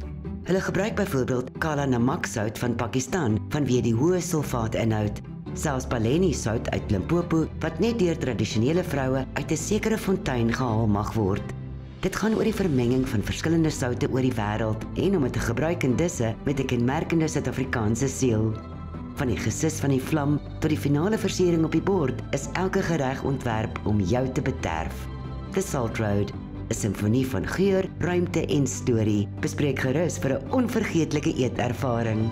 Hulle gebruik byvoorbeeld Kala Namak sout van Pakistan vanweë die hoë sulfaatinhoud. Selfs Baleni sout uit Limpopo wat net deur tradisionele vroue uit 'n sekere fontein gehaal mag word. Dit gaan oor die vermenging van verskillende soute oor die wêreld en om dit te gebruik in disse met 'n kenmerkende Suid-Afrikaanse siel. Van die gesis van die vlam tot die finale versiering op die bord is elke gereg ontwerp om jou te bederf. The Salt Road, 'n simfonie van geur, ruimte en storie. Bespreek gerus vir 'n onvergeetlike eetervaring.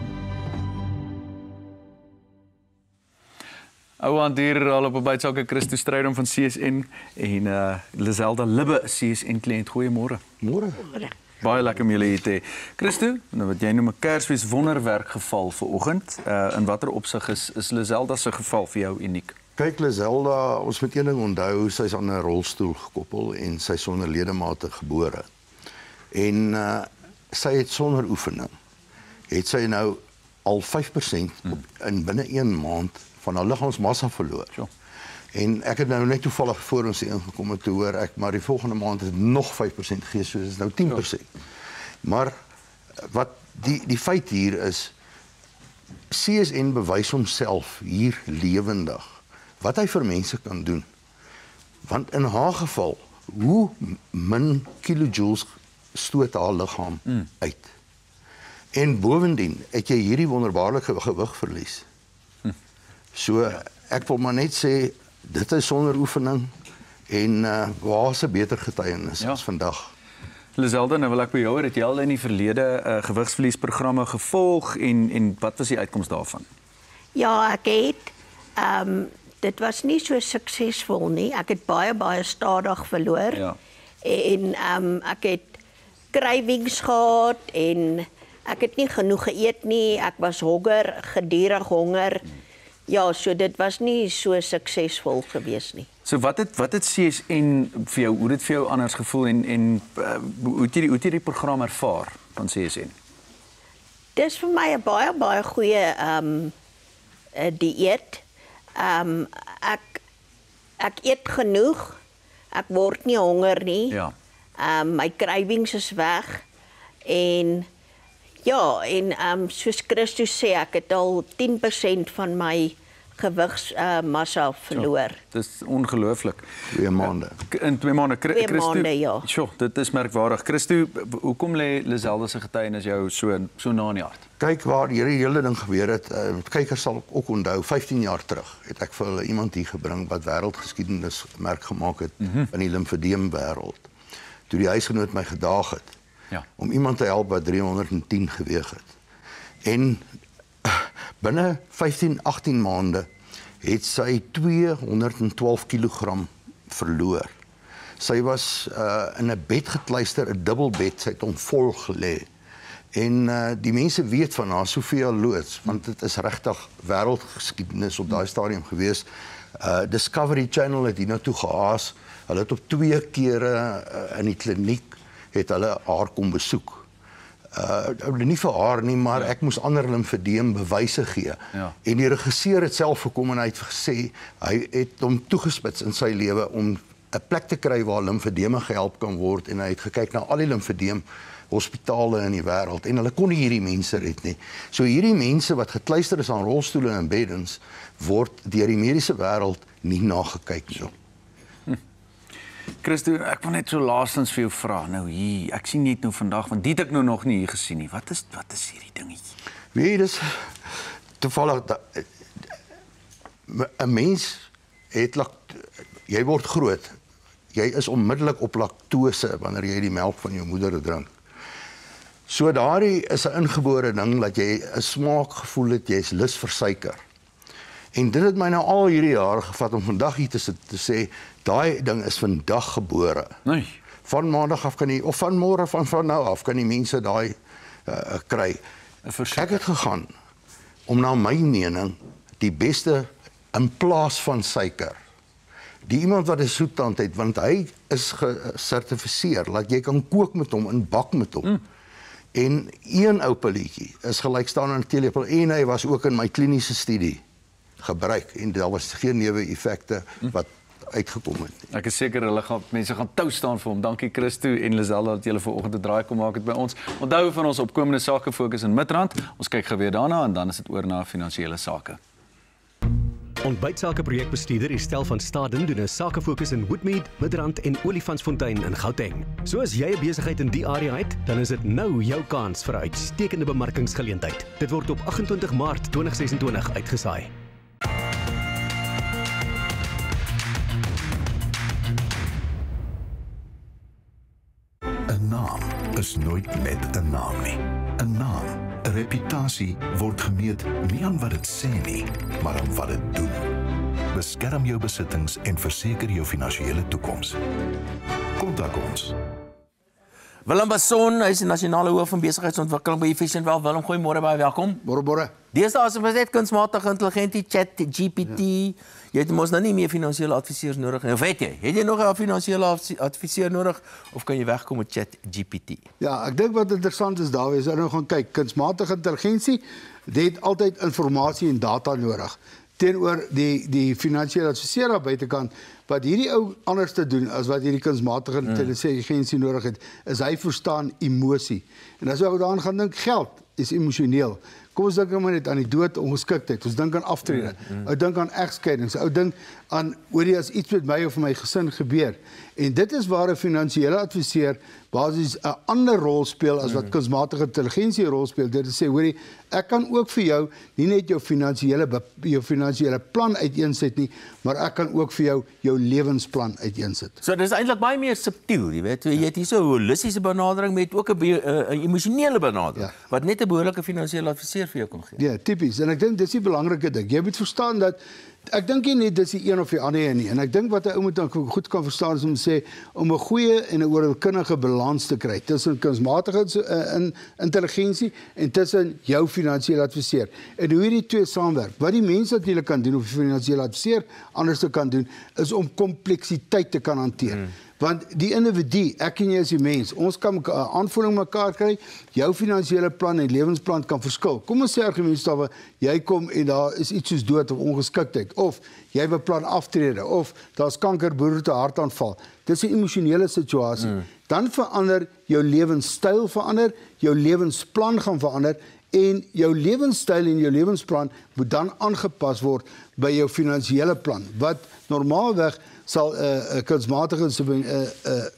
Ouan hier al op 'n bytsake Christo Strydom van CSN en Lizelda Libbe, CSN kliënt. Goeiemôre. Môre. Baie lekker om julle hier te hê. Christo, nou wat jy noem 'n Kersfees wonderwerk geval vanoggend. In watter opsig is Lizelda se geval vir jou uniek? Kyk Lizelda, ons moet een ding onthou, sy's aan 'n rolstoel gekoppel en sy sonder ledemate gebore. En sy het sonder oefening. Het sy nou al 5% in binne 1 maand van haar liggaamsmassa verloor. Sure. En ek het nou net toevallig voor ons hier ingekom te hoor ek maar die volgende maand het nog 5% gegee, so is nou 10%. Ja. Maar wat die feit hier is, CSN bewys homself hier lewendig wat hy vir mense kan doen. Want in haar geval, hoe min kilojoules stoot haar liggaam uit. En bovendien het jy hierdie wonderbaarlike gewig verlies. So ek wil maar net sê dit is sonder oefening en waar is 'n beter getuienis as vandag. Lizelda, nou wil ek by jou hoor, het jy al in die verlede gewigsverliesprogramme gevolg en wat was die uitkoms daarvan? Ja, ek het dit was nie so suksesvol nie. Ek het baie stadig verloor. Ja. En ek het cravings gehad en ek het nie genoeg geëet nie. Ek was gedurig honger. Ja, so dit was nie so suksesvol gewees nie. So wat het CSN vir jou, hoe dit vir jou anders gevoel en hoe het jy die program ervaar van CSN? Dis vir my 'n baie goeie dieet. Ek eet genoeg. Ek word nie honger nie. Ja. My cravings is weg en ja, en soos Christo sê, ek het al 10% van my gewigsmassa verloor. Dis ongelooflik. 2 maande. In 2 maande. 2 maande, ja. Sjoe, dit is merkwaardig. Christo, hoekom lê Lizelda se getuienis jou so na in die hart? Kyk waar hierdie hele ding gebeur het. Kykers sal ook onthou, 15 jaar terug het ek vir hulle iemand hier gebring wat wêreldgeskiedenis merk gemaak het in die limfedeem wêreld. Toe die huisgenoot my gedaag het. Ja. Om iemand te help wat 310 geweeg het. En binne 15-18 maande het sy 212 kg verloor. Sy was in 'n bed gekluister, 'n dubbelbed, sy het hom vol gelê. En die mense weet van haar Sofia Loods, want dit is regtig wêreldgeskiedenis op daai stadium gewees. Discovery Channel het hiernatoe gehaas. Hulle het op 2 kere in die kliniek het hulle haar kom besoek. Nie vir haar nie, maar ek moes ander limfedeem bewyse gee. Ja. En die regisseur het self gekom en hy het gesê, hy het hom toegespits in sy lewe om 'n plek te kry waar limfedeme gehelp kan word en hy het gekyk na al die limfedeem hospitale in die wêreld en hulle kon nie hierdie mense red nie. So hierdie mense wat gekluister is aan rolstoele en beddens word deur die mediese wêreld nie nagekyk nie. Christo, ek wil net so laastens vir jou vra. Nou hier, ek sien net nou vandag want dit het ek nou nog nie hier gesien nie. Wat is hierdie dingetjie? Weet jy, dis toevallig 'n mens het jy word groot. Jy is onmiddellik op laktose wanneer jy die melk van jou moeder drink. So daardie is 'n ingebore ding dat jy 'n smaakgevoel het, jy's lus vir suiker. En dit het my nou al hierdie jare gevat om vandag hier te sit te sê, daai ding is vandag gebore. Nee. van maandag af kan die, of van môre van nou af kan die mense daai kry. Ek het gegaan om na my mening die beste in plaas van suiker. Die iemand wat 'n soettand het, want hy is gesertifiseer, dat jy kan kook met hom en bak met hom. En een ou pilletjie is gelykstaan aan 'n teelepel en hy was ook in my kliniese studie gebruik en daar was geen neeweffekte wat uitgekom het. Ek is seker mense gaan tou staan vir hom. Dankie Christo en Lisella dat julle vanoggend 'n draai kom maak het by ons. Onthou van ons opkomende sake fokus in Midrand. Ons kyk geweer daarna en dan is dit oor na finansiële sake. Ontbytsake projekbestuurder Estel van Staden doen 'n sakefokus in Woodmead, Midrand en Olifantsfontein in Gauteng. So as jy 'n besigheid in die area het, dan is dit nou jou kans vir 'n uitstekende bemarkingsgeleentheid. Dit word op 28 Maart 2026 uitgesaai. Naam is nooit net 'n naam nie. 'n Naam, 'n reputasie word gemeet nie aan wat dit sê nie, maar aan wat dit doen. Beskerm jou besittings en verseker jou finansiële toekoms. Kontak ons. Willem Basson, hy is die nasionale hoof van besigheidsontwikkeling by Efficient Wealth. Willem, goeiemôre, baie welkom. Môre. Deesdae is dit kunsmatige intelligensie, ChatGPT. Jy het mos nou nie meer finansiële adviseurs nodig nie. Of het jy? Het jy nog 'n finansiële adviseur nodig of kan jy wegkom met ChatGPT? Ja, ek dink wat interessant is daar is nou gaan kyk, kunsmatige intelligensie het altyd inligting en data nodig teenoor die finansiële adviseur daar buitekant. Wat hierdie ou anders te doen as wat hierdie kunsmatige intelligensie nodig het, is hy verstaan emosie. En as jy daaraan gaan dink, geld is emosioneel. Kom ons dink maar net aan die dood, ongeskiktheid. Ons dink aan aftrede. Ou dink aan egskeidings. Ou dink aan hoorie as iets met my of my gesin gebeur. En dit is waar 'n finansiële adviseur basies 'n ander rol speel as wat kunsmatige intelligensie 'n rol speel. Dit is sê hoorie, ek kan ook vir jou nie net jou finansiële plan uiteensit nie, maar ek kan ook vir jou lewensplan uiteensit. So dis eintlik baie meer subtiel, jy weet. Jy het hier so 'n holistiese benadering met ook 'n emosionele benadering wat net 'n behoorlike finansiële adviseur vir jou kan gee. Ja, tipies. En ek dink dis die belangrike ding. Jy moet verstaan dat ek dink nie net dis die een of die ander een nie. En ek dink wat 'n ou moet dan goed kan verstaan is om te sê om 'n goeie en 'n oorkundige balans te kry tussen kunsmatige intelligensie en tussen jou finansiële adviseur. En hoe hierdie twee saamwerk. Wat die mens natuurlik kan doen of die finansiële adviseur anders te kan doen is om kompleksiteit te kan hanteer. Want die individu, ek en jy as die mens, ons kan 'n aanvoeling mekaar kry. Jou finansiële plan en lewensplan kan verskil. Kom ons sê argumentstawe, jy kom en daar is iets soos dood of ongeskiktheid of jy beplan aftrede of daar's kanker, beroerte, hartaanval. Dis 'n emosionele situasie. Dan verander jou lewenstyl verander, jou lewensplan gaan verander en jou lewenstyl en jou lewensplan moet dan aangepas word by jou finansiële plan. Wat normaalweg sal 'n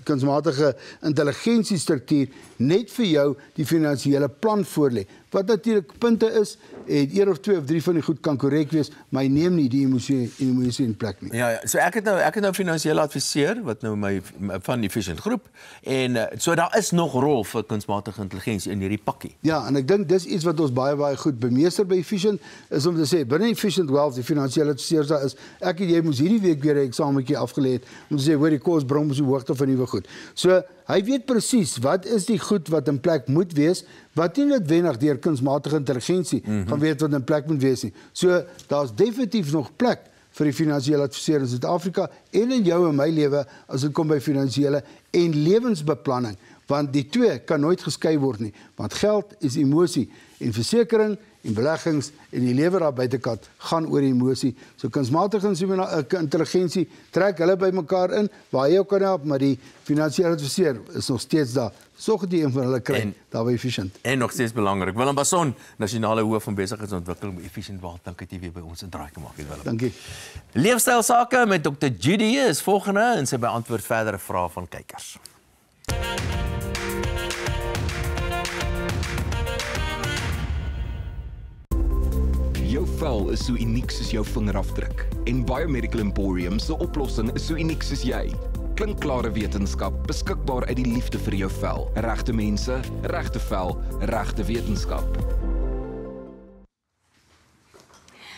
kunsmatige intelligensiestruktuur net vir jou die finansiële plan voorlê. Wat natuurlik punte is, en 1 of 2 of 3 van die goed kan korrek wees, maar hy neem nie die emosie in plek nie. Ja, so ek het nou finansiële adviseur wat nou my van Efficient groep en so daar is nog rol vir kunsmatige intelligensie in hierdie pakkie. Ja, en ek dink dis iets wat ons baie goed bemeester by Efficient is om te sê binne Efficient Wealth die finansiële adviseurs daar is. Ek en jy moes hierdie week weer 'n eksamentjie afgelê het om te sê hoor die kos bring ons die hoogte van nuwe goed. So hy weet presies wat is die goed wat in plek moet wees, wat nie noodwendig deur kunsmatige intelligensie gaan weet wat in plek moet wees nie. So daar's definitief nog plek vir die finansiële adviseur in Suid-Afrika en in jou en my lewe as dit kom by finansiële en lewensbeplanning, want die twee kan nooit geskei word nie, want geld is emosie en versekering en beleggings en die lewe daar buitekant gaan oor emosie. So kunsmatige intelligensie trek hulle by mekaar in waar jy ook kan help, maar die finansiële adviseur is nog steeds daar. Sorg dat jy een van hulle kry, daar by Efficient. En nog steeds belangrik. Willem Basson, nasionale hoof van besigheidsontwikkeling by Efficient Wealth. Dankie dat jy weer by ons 'n draai kom maak, Willem. Dankie. Leefstylsake met Dr. Judy is volgende en sy beantwoord verdere vrae van kykers. Jou vel is so uniek soos jou vingerafdruk en Biomedical Emporium se oplossing is so uniek soos jy. Klinkklare wetenskap, beskikbaar uit die liefde vir jou vel. Regte mense, regte vel, regte wetenskap.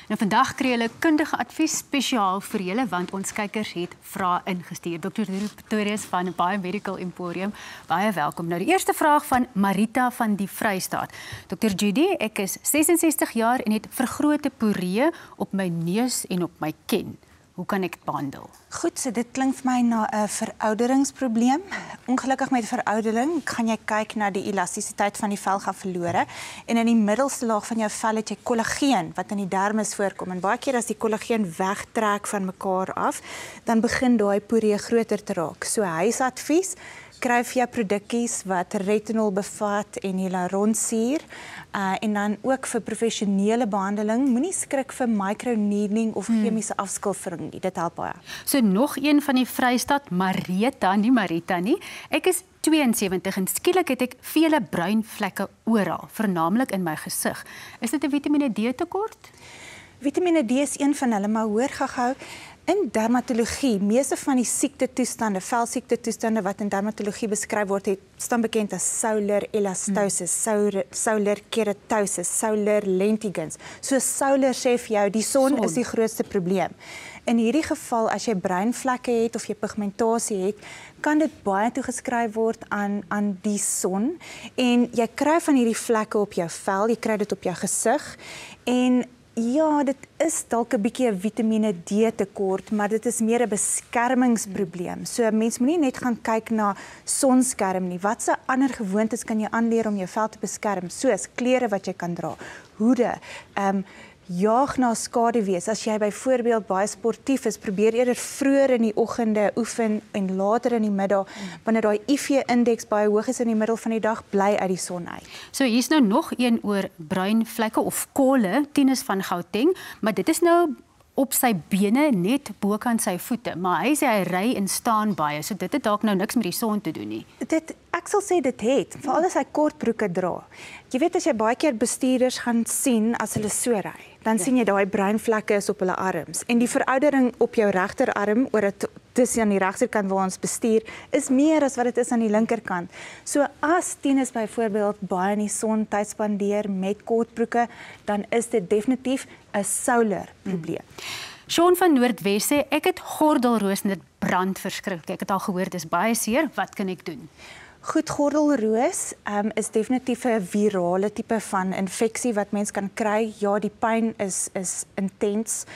Nou vandag kry julle kundige advies spesiaal vir julle want ons kykers het vrae ingestuur. Dr. Pretorius van Biomedical Emporium, baie welkom. Nou die eerste vraag van Marita van die Vrystaat. Dr. Judy, ek is 66 jaar en het vergrote poree op my neus en op my ken. Hoe kan ek dit behandel? Goed, so dit klink vir my na 'n verouderingsprobleem. Ongelukkig met veroudering gaan jy kyk na die elastisiteit van die vel gaan verlore en in die middelste laag van jou vel het jy kollageen wat in die dermis voorkom en baie keer as die kollageen wegtrek van mekaar af, dan begin daai poree groter te raak. So huisadvies, kry vir jou produkkies wat retinol bevat en hyaluronsuur en dan ook vir professionele behandeling, moenie skrik vir microneedling of chemiese afskilfering nie, dit help baie. So nog een van die Vrystaat, Marita, nie Marita nie. Ek is 72 en skielik het ek vele bruin vlekke oral, vernaamlik in my gesig. Is dit 'n Vitamiene D tekort? Vitamiene D is een van hulle, maar hoor gou-gou, in dermatologie, meeste van die siektetoestande, velsiekte-toestande wat in dermatologie beskryf word, staan bekend as solar elastosis, solar keratosis, solar lentigans. So solar sê vir jou, die son is die grootste probleem. In hierdie geval, as jy bruin vlekke het of jy pigmentasie het, kan dit baie toegeskryf word aan die son en jy kry van hierdie vlekke op jou vel, jy kry dit op jou gesig en ja, dit is dalk 'n bietjie 'n Vitamiene D tekort, maar dit is meer 'n beskermingsprobleem. So mens moenie net gaan kyk na sonskerm nie. Watse ander gewoontes kan jy aanleer om jou vel te beskerm, soos klere wat jy kan dra, hoede, jaag na skaduwees. As jy byvoorbeeld baie sportief is, probeer eerder vroeër in die oggende oefen en later in die middag, wanneer daai UV-indeks baie hoog is in die middel van die dag, bly uit die son uit. So hier's nou nog een oor bruin vlekke of kolle, Tinus van Gauteng, maar dit is nou op sy bene net bokant sy voete, maar hy sê hy ry en staan baie, so dit het dalk nou niks met die son te doen nie. Ek sal sê dit het, veral as hy kort broeke dra. Jy weet as jy baie keer bestuurders gaan sien as hulle so ry, dan sien jy daai bruin vlekke is op hulle arms en die veroudering op jou regterarm oor dit dis aan die regterkant waar ons bestuur is meer as wat dit is aan die linkerkant. So as Tinus byvoorbeeld baie in die son tyd spandeer met kortbroeke, dan is dit definitief 'n solar probleem. Sean van Noordwes sê ek het gordelroos en dit brand verskriklik. Ek het al gehoor dis baie seer, wat kan ek doen? Goed, gordelroos is definitief 'n virale tipe van infeksie wat mens kan kry. Ja, die pyn is intens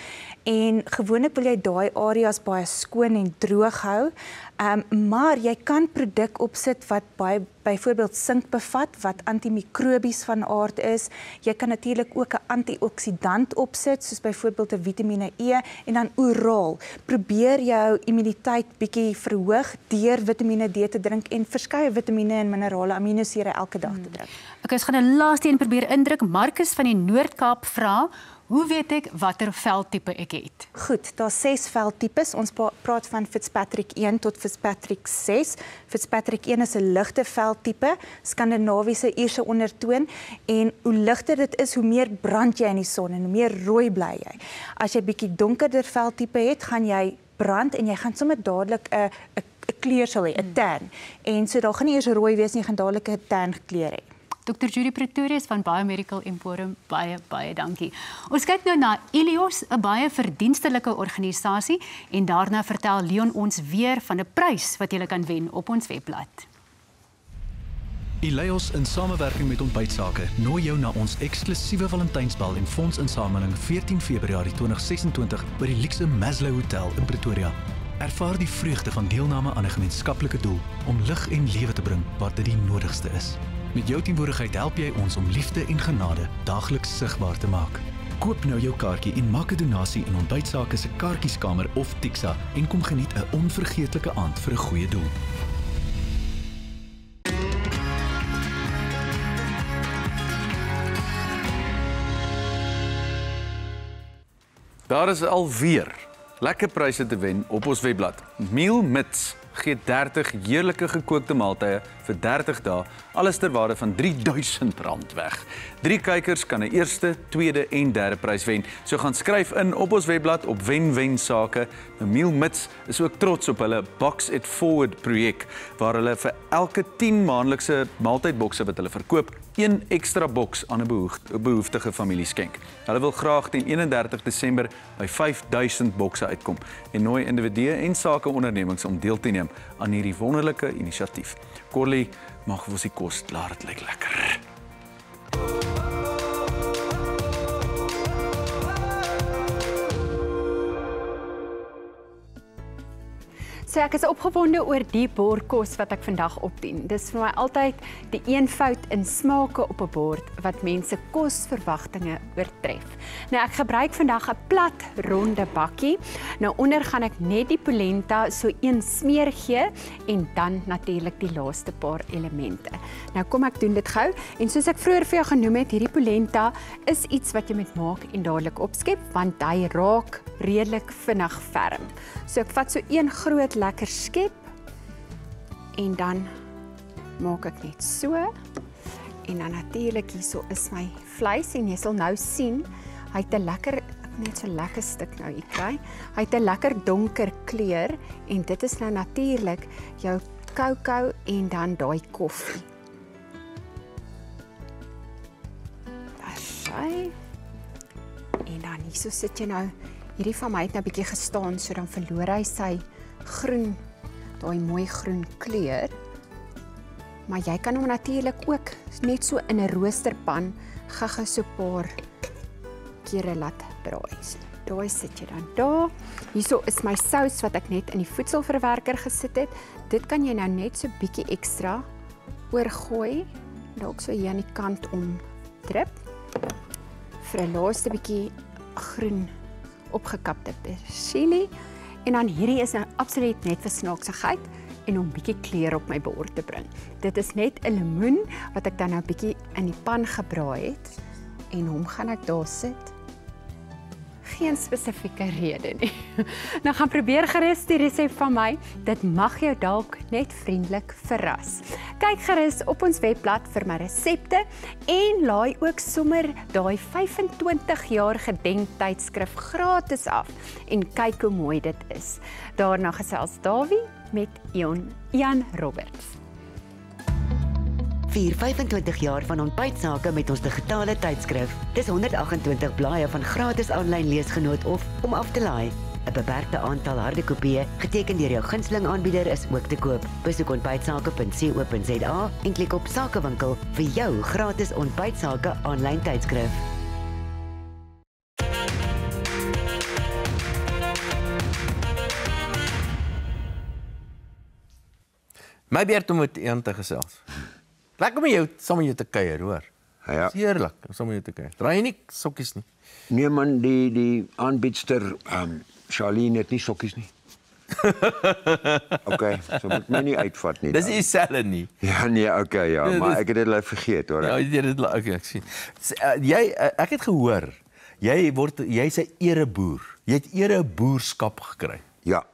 en gewoonlik wil jy daai areas baie skoon en droog hou. Maar jy kan produk opsit wat byvoorbeeld sink bevat wat antimikrobies van aard is. Jy kan natuurlik ook 'n antioksidant opsit soos byvoorbeeld 'n Vitamiene E en dan oraal. Probeer jou immuniteit bietjie verhoog deur Vitamiene D te drink en verskeie vitamiene en minerale, aminosure elke dag te drink. Okay, ons gaan 'n laaste een probeer indruk. Marcus van die Noord-Kaap vra, hoe weet ek watter veltipe ek het? Goed, daar's 6 veltipes. Ons praat van Fitzpatrick 1 tot Fitzpatrick 6. Fitzpatrick 1 is 'n ligte veltipe, skandinawiese Ierse ondertoon en hoe ligter dit is, hoe meer brand jy in die son en hoe meer rooi bly jy. As jy bietjie donkerder veltipe het, gaan jy brand en jy gaan sommer dadelik 'n kleur sal hê, 'n tan. En so daar gaan nie eers rooi wees nie, jy gaan dadelik 'n tan kleur hê. Dr. Judy Pretorius van Biomedical Emporium, baie dankie. Ons kyk nou na Ilios, 'n baie verdienstelike organisasie en daarna vertel Leon ons weer van 'n prys wat jy kan wen op ons webblad. Ilios in samewerking met Ontbytsake nooi jou na ons eksklusiewe Valentynsbal en fondsinsameling 14 Februarie 2026 by die luukse Maslow Hotel in Pretoria. Ervaar die vreugde van deelname aan 'n gemeenskaplike doel om lig en lewe te bring waar dit die nodigste is. Met jou teenwoordigheid help jy ons om liefde en genade daagliks sigbaar te maak. Koop nou jou kaartjie en maak 'n donasie in Ontbytsake se kaartjieskamer of Tixa en kom geniet 'n onvergeetlike aand vir 'n goeie doel. Daar is alweer lekker pryse te wen op ons webblad. Meal Mits gee 30 heerlike gekookte maaltye vir 30 dae, alles ter waarde van R3000 weg. 3 kykers kan 'n eerste, tweede en derde prys wen. So gaan skryf in op ons webblad op Wen Sake. Miel Mits is ook trots op hulle Box It Forward projek, waar hulle vir elke 10 maandelikse maaltydbokse wat hulle verkoop, 1 ekstra boks aan 'n behoeftige familie skenk. Hulle wil graag teen 31 Desember by 5000 bokse uitkom en nooi individue en sakeondernemings om deel te neem aan hierdie wonderlike inisiatief. Corley, mag ons die kos, laat dit lyk lekker. So ek is opgewonde oor die bordkos wat ek vandag opdien. Dis vir my altyd die eenvoud in smake op 'n bord wat mense kosverwagtinge oortref. Nou ek gebruik vandag 'n plat ronde bakkie. Nou onder gaan ek net die polenta so een smeer gee en dan natuurlik die laaste paar elemente. Nou kom ek doen dit gou en soos ek vroeër vir jou genoem het, hierdie polenta is iets wat jy moet maak en dadelik opskep want hy raak redelik vinnig ferm. So ek vat so een groot lekker skep en dan maak ek net so en dan natuurlik hierso is my vleis en jy sal nou sien hy het 'n lekker, ek net so lekker stuk nou hier kry. Hy het 'n lekker donker kleur en dit is nou natuurlik jou kokos en dan daai koffie. Daar's en dan hierso sit jy nou, hierdie van my het nou 'n bietjie gestaan, so dan verloor hy sy groen, daai mooi groen kleur. Maar jy kan hom natuurlik ook net so in 'n roosterpan gou-gou so 'n paar kere laat braai. Daai sit jy dan daar. Hierso is my sous wat ek net in die voedselverwerker gesit het. Dit kan jy nou net so bietjie ekstra oorgooi, dalk so hier aan die kant om drip vir 'n laaste bietjie groen opgekapte persielie. En dan hierdie is nou absoluut net vir snaaksigheid en om bietjie kleur op my bord te bring. Dit is net 'n lemoen wat ek dan nou bietjie in die pan gebraai het en hom gaan ek daar sit. Geen spesifieke rede nie. Nou gaan probeer gerus die resep van my. Dit mag jou dalk net vriendelik verras. Kyk gerus op ons webblad vir my resepte en laai ook sommer daai 25 jaar gedenktydskrif gratis af en kyk hoe mooi dit is. Daarna gesels Dawie met Jan Roberts. Vier 25 jaar van ontbytsake met ons digitale tydskrif. Dis 128 blaaie van gratis aanlyn leesgenoot of om af te laai. 'n Beperkte aantal harde kopieë, geteken deur jou gunsteling aanbieder, is ook te koop. Besoek ontbytsake.co.za en klik op Sakewinkel vir jou gratis ontbytsake aanlyn tydskrif. My beurt om met Jan te gesels. Lekker om jou saam met jou te kuier, hoor. Ja. Heerlik om saam met jou te kuier. Draai jy nie sokkies nie? Nee man, die aanbiedster Charlene het nie sokkies nie. Okay, so moet my nie uitvat nie. Dis dieselfde nie. Ja nee, okay ja, maar ek het dit vergeet, hoor. Ja, jy het dit okay, ek sien. Ek het gehoor jy's 'n ereboer. Jy het ereboerskap gekry. Ja.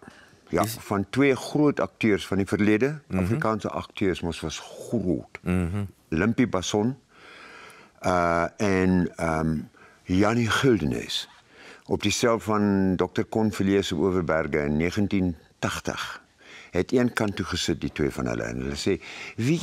Ja, van 2 groot akteurs van die verlede, Afrikaanse akteurs was groot. Limpie Basson en Jannie Guldenes op die sel van Dr. Convilliers se Overberge in 1980 het een kant toe gesit, die 2 van hulle, en hulle sê, wie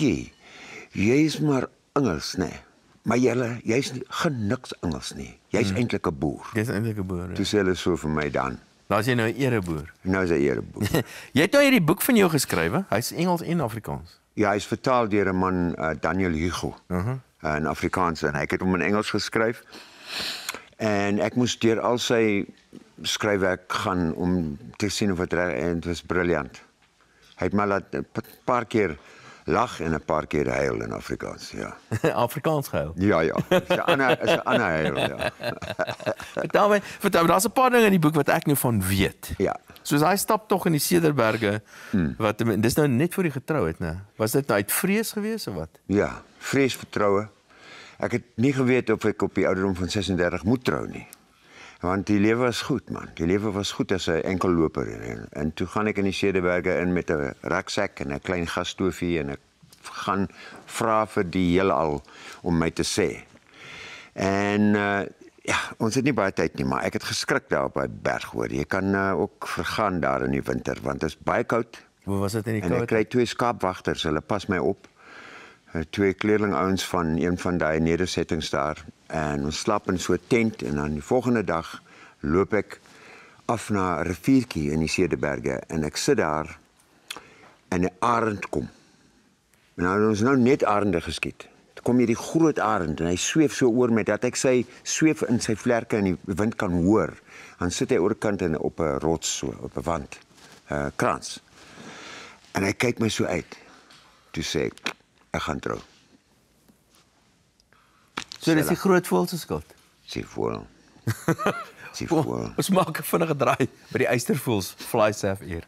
jy is maar Engels, nee, maar jy's niks Engels nie, jy's eintlik 'n boer. Jy's eintlik 'n boer, ja. Toe sê hulle so vir my dan. Nou is jy nou 'n ereboer. Nou is hy 'n ereboer. Jy het nou hierdie boek van jou geskrywe, hy's Engels en Afrikaans. Ja, hy's vertaal deur 'n man, Daniel Hugo, in Afrikaans, en ek het hom in Engels geskryf. En ek moes deur al sy skryfwerk gaan om te sien of dit reg, en dit was briljant. Hy het my laat 'n paar keer lag en 'n paar keer huil in Afrikaans, ja. Afrikaans gehuil? Ja, is 'n ander huil, ja. Vertel my, daar's 'n paar dinge in die boek wat ek nou van weet. Ja. Soos hy stap tog in die Cederberge, dis nou net voor die getrouheid, né? Was dit nou uit vrees gewees of wat? Ja, vrees, vertroue. Ek het nie geweet of ek op die ouderdom van 36 moet trou nie. Want die lewe was goed, man. Die lewe was goed as 'n enkelloper. En toe gaan ek in die Cederberge in met 'n ruksak en 'n klein gasstoofie en ek gaan vra vir die heelal om my te sê. En ja, ons het nie baie tyd nie, maar ek het geskrik daar op 'n berg, hoor. Jy kan ook vergaan daar in die winter, want dit is baie koud. Hoe was dit in die En koud? ek kry 2 skaapwagters, hulle pas my op. 2 kleerlingouens van een van daai nedersettings daar. En ons slaap in so 'n tent en dan die volgende dag loop ek af na 'n riviertjie in die Cederberge en ek sit daar en 'n arend kom. En nou ons nou net arende geskiet. Toe kom hierdie groot arend en hy sweef so oor met dat ek sy sweef in sy vlerke in die wind kan hoor. Dan sit hy oor kant en op 'n rots so, op 'n wand, krans. En hy kyk my so uit. Toe sê ek gaan trou. So dis die groot voël se skuld. Sê voël. Sê Oh, voël. ons maak 'n vinnige draai by die Eystervoëls Flysaf eer.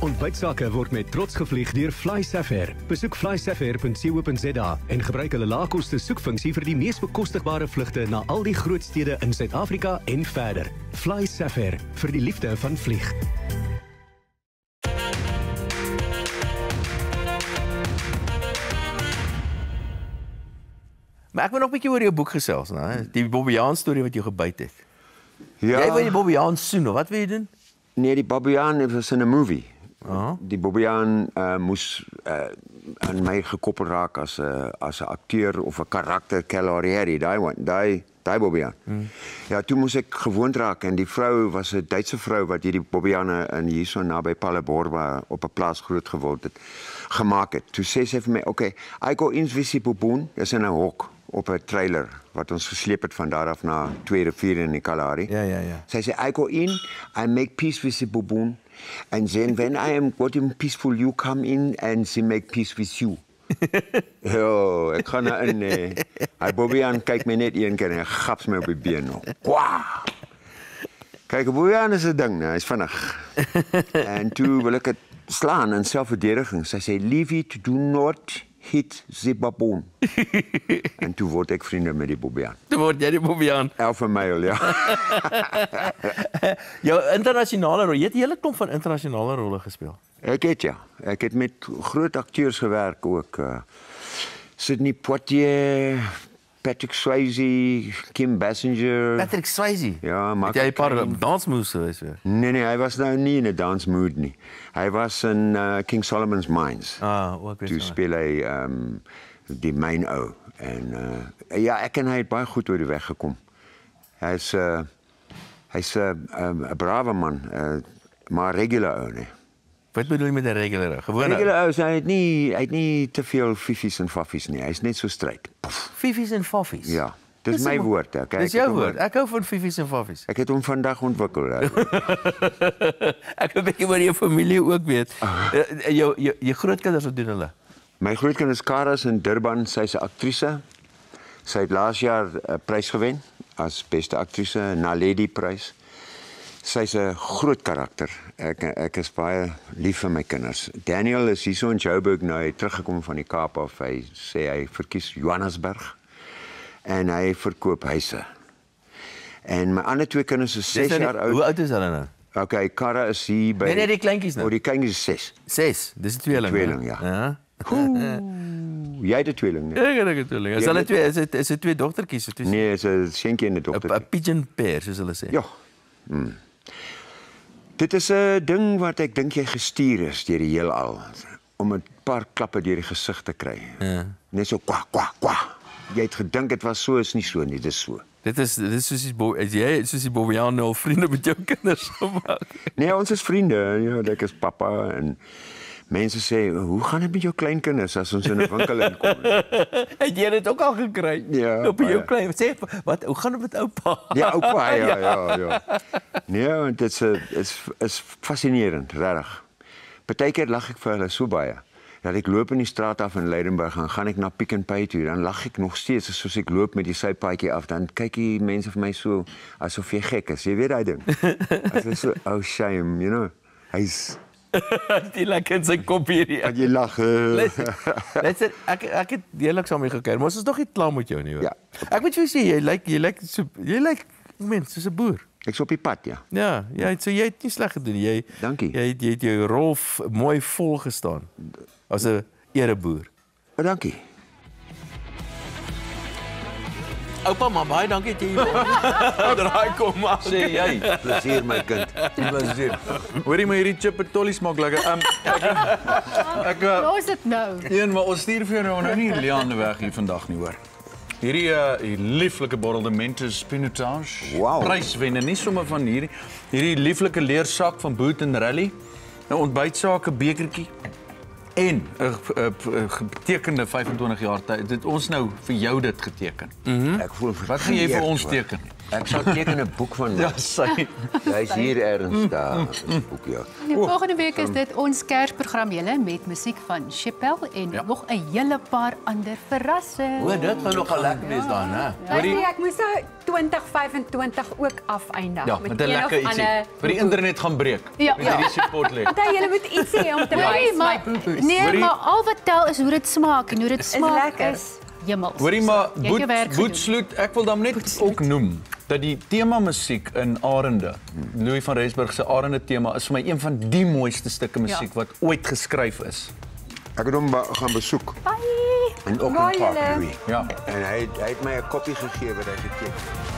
Ontbytsake word met trots gevlieg deur FlySafair. Besoek flysafair.co.za en gebruik hulle laagkoste soekfunksie vir die mees bekostigbare vlugte na al die groot stede in Suid-Afrika en verder. FlySafair, vir die liefde van vlieg. Maar ek wil nog 'n bietjie oor jou boek gesels, né? Die Bobbejaan storie wat jou gebyt het. Ja. Jy wil die Bobbejaan soen, of wat wil jy doen? Nee, die Bobbejaan was in 'n movie. Die Bobbejaan moes aan my gekoppel raak as 'n akteur of 'n karakter, Calarieri, daai Bobbejaan. Ja, toe moes ek gewoond raak en die vrou was 'n Duitse vrou wat hierdie Bobbejane in hierso naby Palleborba op 'n plaas groot geword het, gemaak het. Toe sê sy vir my, "Okay, I go invisible boon." Dis in 'n hok op 'n trailer wat ons gesleep het van daar af na 2 riviere in die Kalahari. Ja. Sy sê, "I go in, I make peace with the baboon, and then when I am getting peaceful, you come in and she make peace with you." Ja, ek gaan nou in. Hy Bobbejaan kyk my net een keer en hy gaps my op die been nog. Kwaa! Kyk, Bobbejaan is 'n ding, hy's vinnig. En toe wil ek dit slaan in selfverdediging. Sy sê, "Leave it, do not hit the baboon." En toe word ek vriende met die Bobbejaan. Toe word jy die Bobbejaan. Alpha male, ja. Jou internasionale rol, jy het 'n hele klomp van internasionale rolle gespeel. Ek het ja. Ek het met groot akteurs gewerk ook. Sidney Poitier, Patrick Swayze, Kim Basinger. Patrick Swayze? Ja, maar het jy 'n paar dansmoves gewees? Nee, hy was nou nie in 'n dance mood nie. Hy was in King Solomon's Mines. Ook weer. Toe speel hy die main ou en ja, ek en hy het baie goed oor die weg gekom. Hy's 'n brawe man, maar regular ou, nee. Wat bedoel jy met 'n regular? Gewone. Regular ou, hy het nie te veel fiffies en faffies nie. Hy's net so stryd. Fiffies en faffies. Ja, dis my woord, okay. Dis jou woord. Ek hou van fiffies en faffies. Ek het hom vandag ontwikkel. Ek wil 'n bietjie oor jou familie ook weet. Jou grootkinders, wat doen hulle? My grootkinders Kara is in Durban, sy's 'n aktrise. Sy het laas jaar 'n prys gewen as beste aktrise, 'n Naledi prys. Sy's 'n groot karakter. Ek is baie lief vir my kinders. Daniel is hierso in Joburg nou, hy het teruggekom van die Kaap af. Hy sê hy verkies Johannesburg en hy verkoop huise. En my ander 2 kinders is 6 jaar oud. Hoe oud is hulle nou? Okay, Kara is hier by. Nee, die kleintjies nou. Die kleintjies is 6. 6. Dis 'n tweeling. Tweeling, ja. Jy het 'n tweeling, nee. Ek het 'n tweeling. Is hulle twee, is dit 2 dogtertjies? Nee, is 'n seentjie en 'n dogter. 'n pigeon pair, soos hulle sê. Ja. Dit is 'n ding wat ek dink jy gestuur is deur die heelal om 'n paar klappe deur die gesig te kry. Ja. Net so kwa. Jy het gedink dit was so, is nie so nie, dis so. Dit is soos die Bobbejaan nou vriende met jou kinders gemaak. Nee, ons is vriende. Ja, ek is pappa en mense sê, "Hoe gaan dit met jou kleinkinders as ons in 'n winkel inkom?" Het jy dit ook al gekry? Ja. Op jou klein. Sê wat, hoe gaan dit met oupa? Ja, oupa, ja. Nee, want dit is fascinerend, regtig. Partykeer lag ek vir hulle so baie. Dat ek loop in die straat af in Leidenburg en gaan ek na Pick n Pay toe, dan lag ek nog steeds soos ek loop met die sypaadjie af, dan kyk die mense vir my so asof jy gek is. Jy weet daai ding. Asof so, oh shame, you know. Hy's die lekker in sy kop hierdie. Dat jy lag. Luister, ek het heerlik saam met jou gekuier, maar ons is nog nie klaar met jou nie hoor. Ja. Ek moet vir jou sê jy lyk Mens, soos 'n boer. Ek's op die pad, ja. Ja, jy het nie sleg gedoen nie. Dankie. Jy het jou rol mooi vol gestaan as 'n ereboer. Dankie. Oupa, maar baie dankie dat jy hier draai kom maar. Sê jy. Plesier my kind. Plesier. Hoorie maar hierdie chippertollie smaak lekker. Ek Los dit nou. Een, maar ons stuur vir jou nou nie Liane weg hier vandag nie, hoor. Hierdie lieflike botelde Mentos Pinotage. Wow. Pryswenner, nie sommer van hierdie lieflike leersak van Boot & Rally. 'n ontbytsake bekertjie en 'n getekende 25 jaar tyd. Dit ons nou vir jou dit geteken. Ek voel Wat gaan jy vir ons teken? Ek sal teken 'n boek van my. Ja, sy. Hy's hier ergens daar, 'n boek ja. Die volgende week is dit ons Kersprogram julle met musiek van Chappelle en nog 'n hele paar ander verrassings. O, dit gaan nogal lekker wees dan, hè. Ek moes nou 2025 ook afeindig Ja, met 'n lekker ietsie. Vir die internet gaan breek. Ja. Met hierdie support lê. Want jy moet iets hê om te wys my boes. Nee, maar al wat tel is hoe dit smaak en hoe dit smaak is hemels. Hoorie maar Jy het jou werk gedoen. Boetsloot, ek wil dan net ook noem dat die tema musiek in Arende, Louis van Rensburg se Arende tema is vir my een van die mooiste stukke musiek wat ooit geskryf is. Ek het hom gaan besoek. Bye. In Auckland Park, Bye, Louis. Ja. En hy het my 'n koppie gegee wat hy geteken het.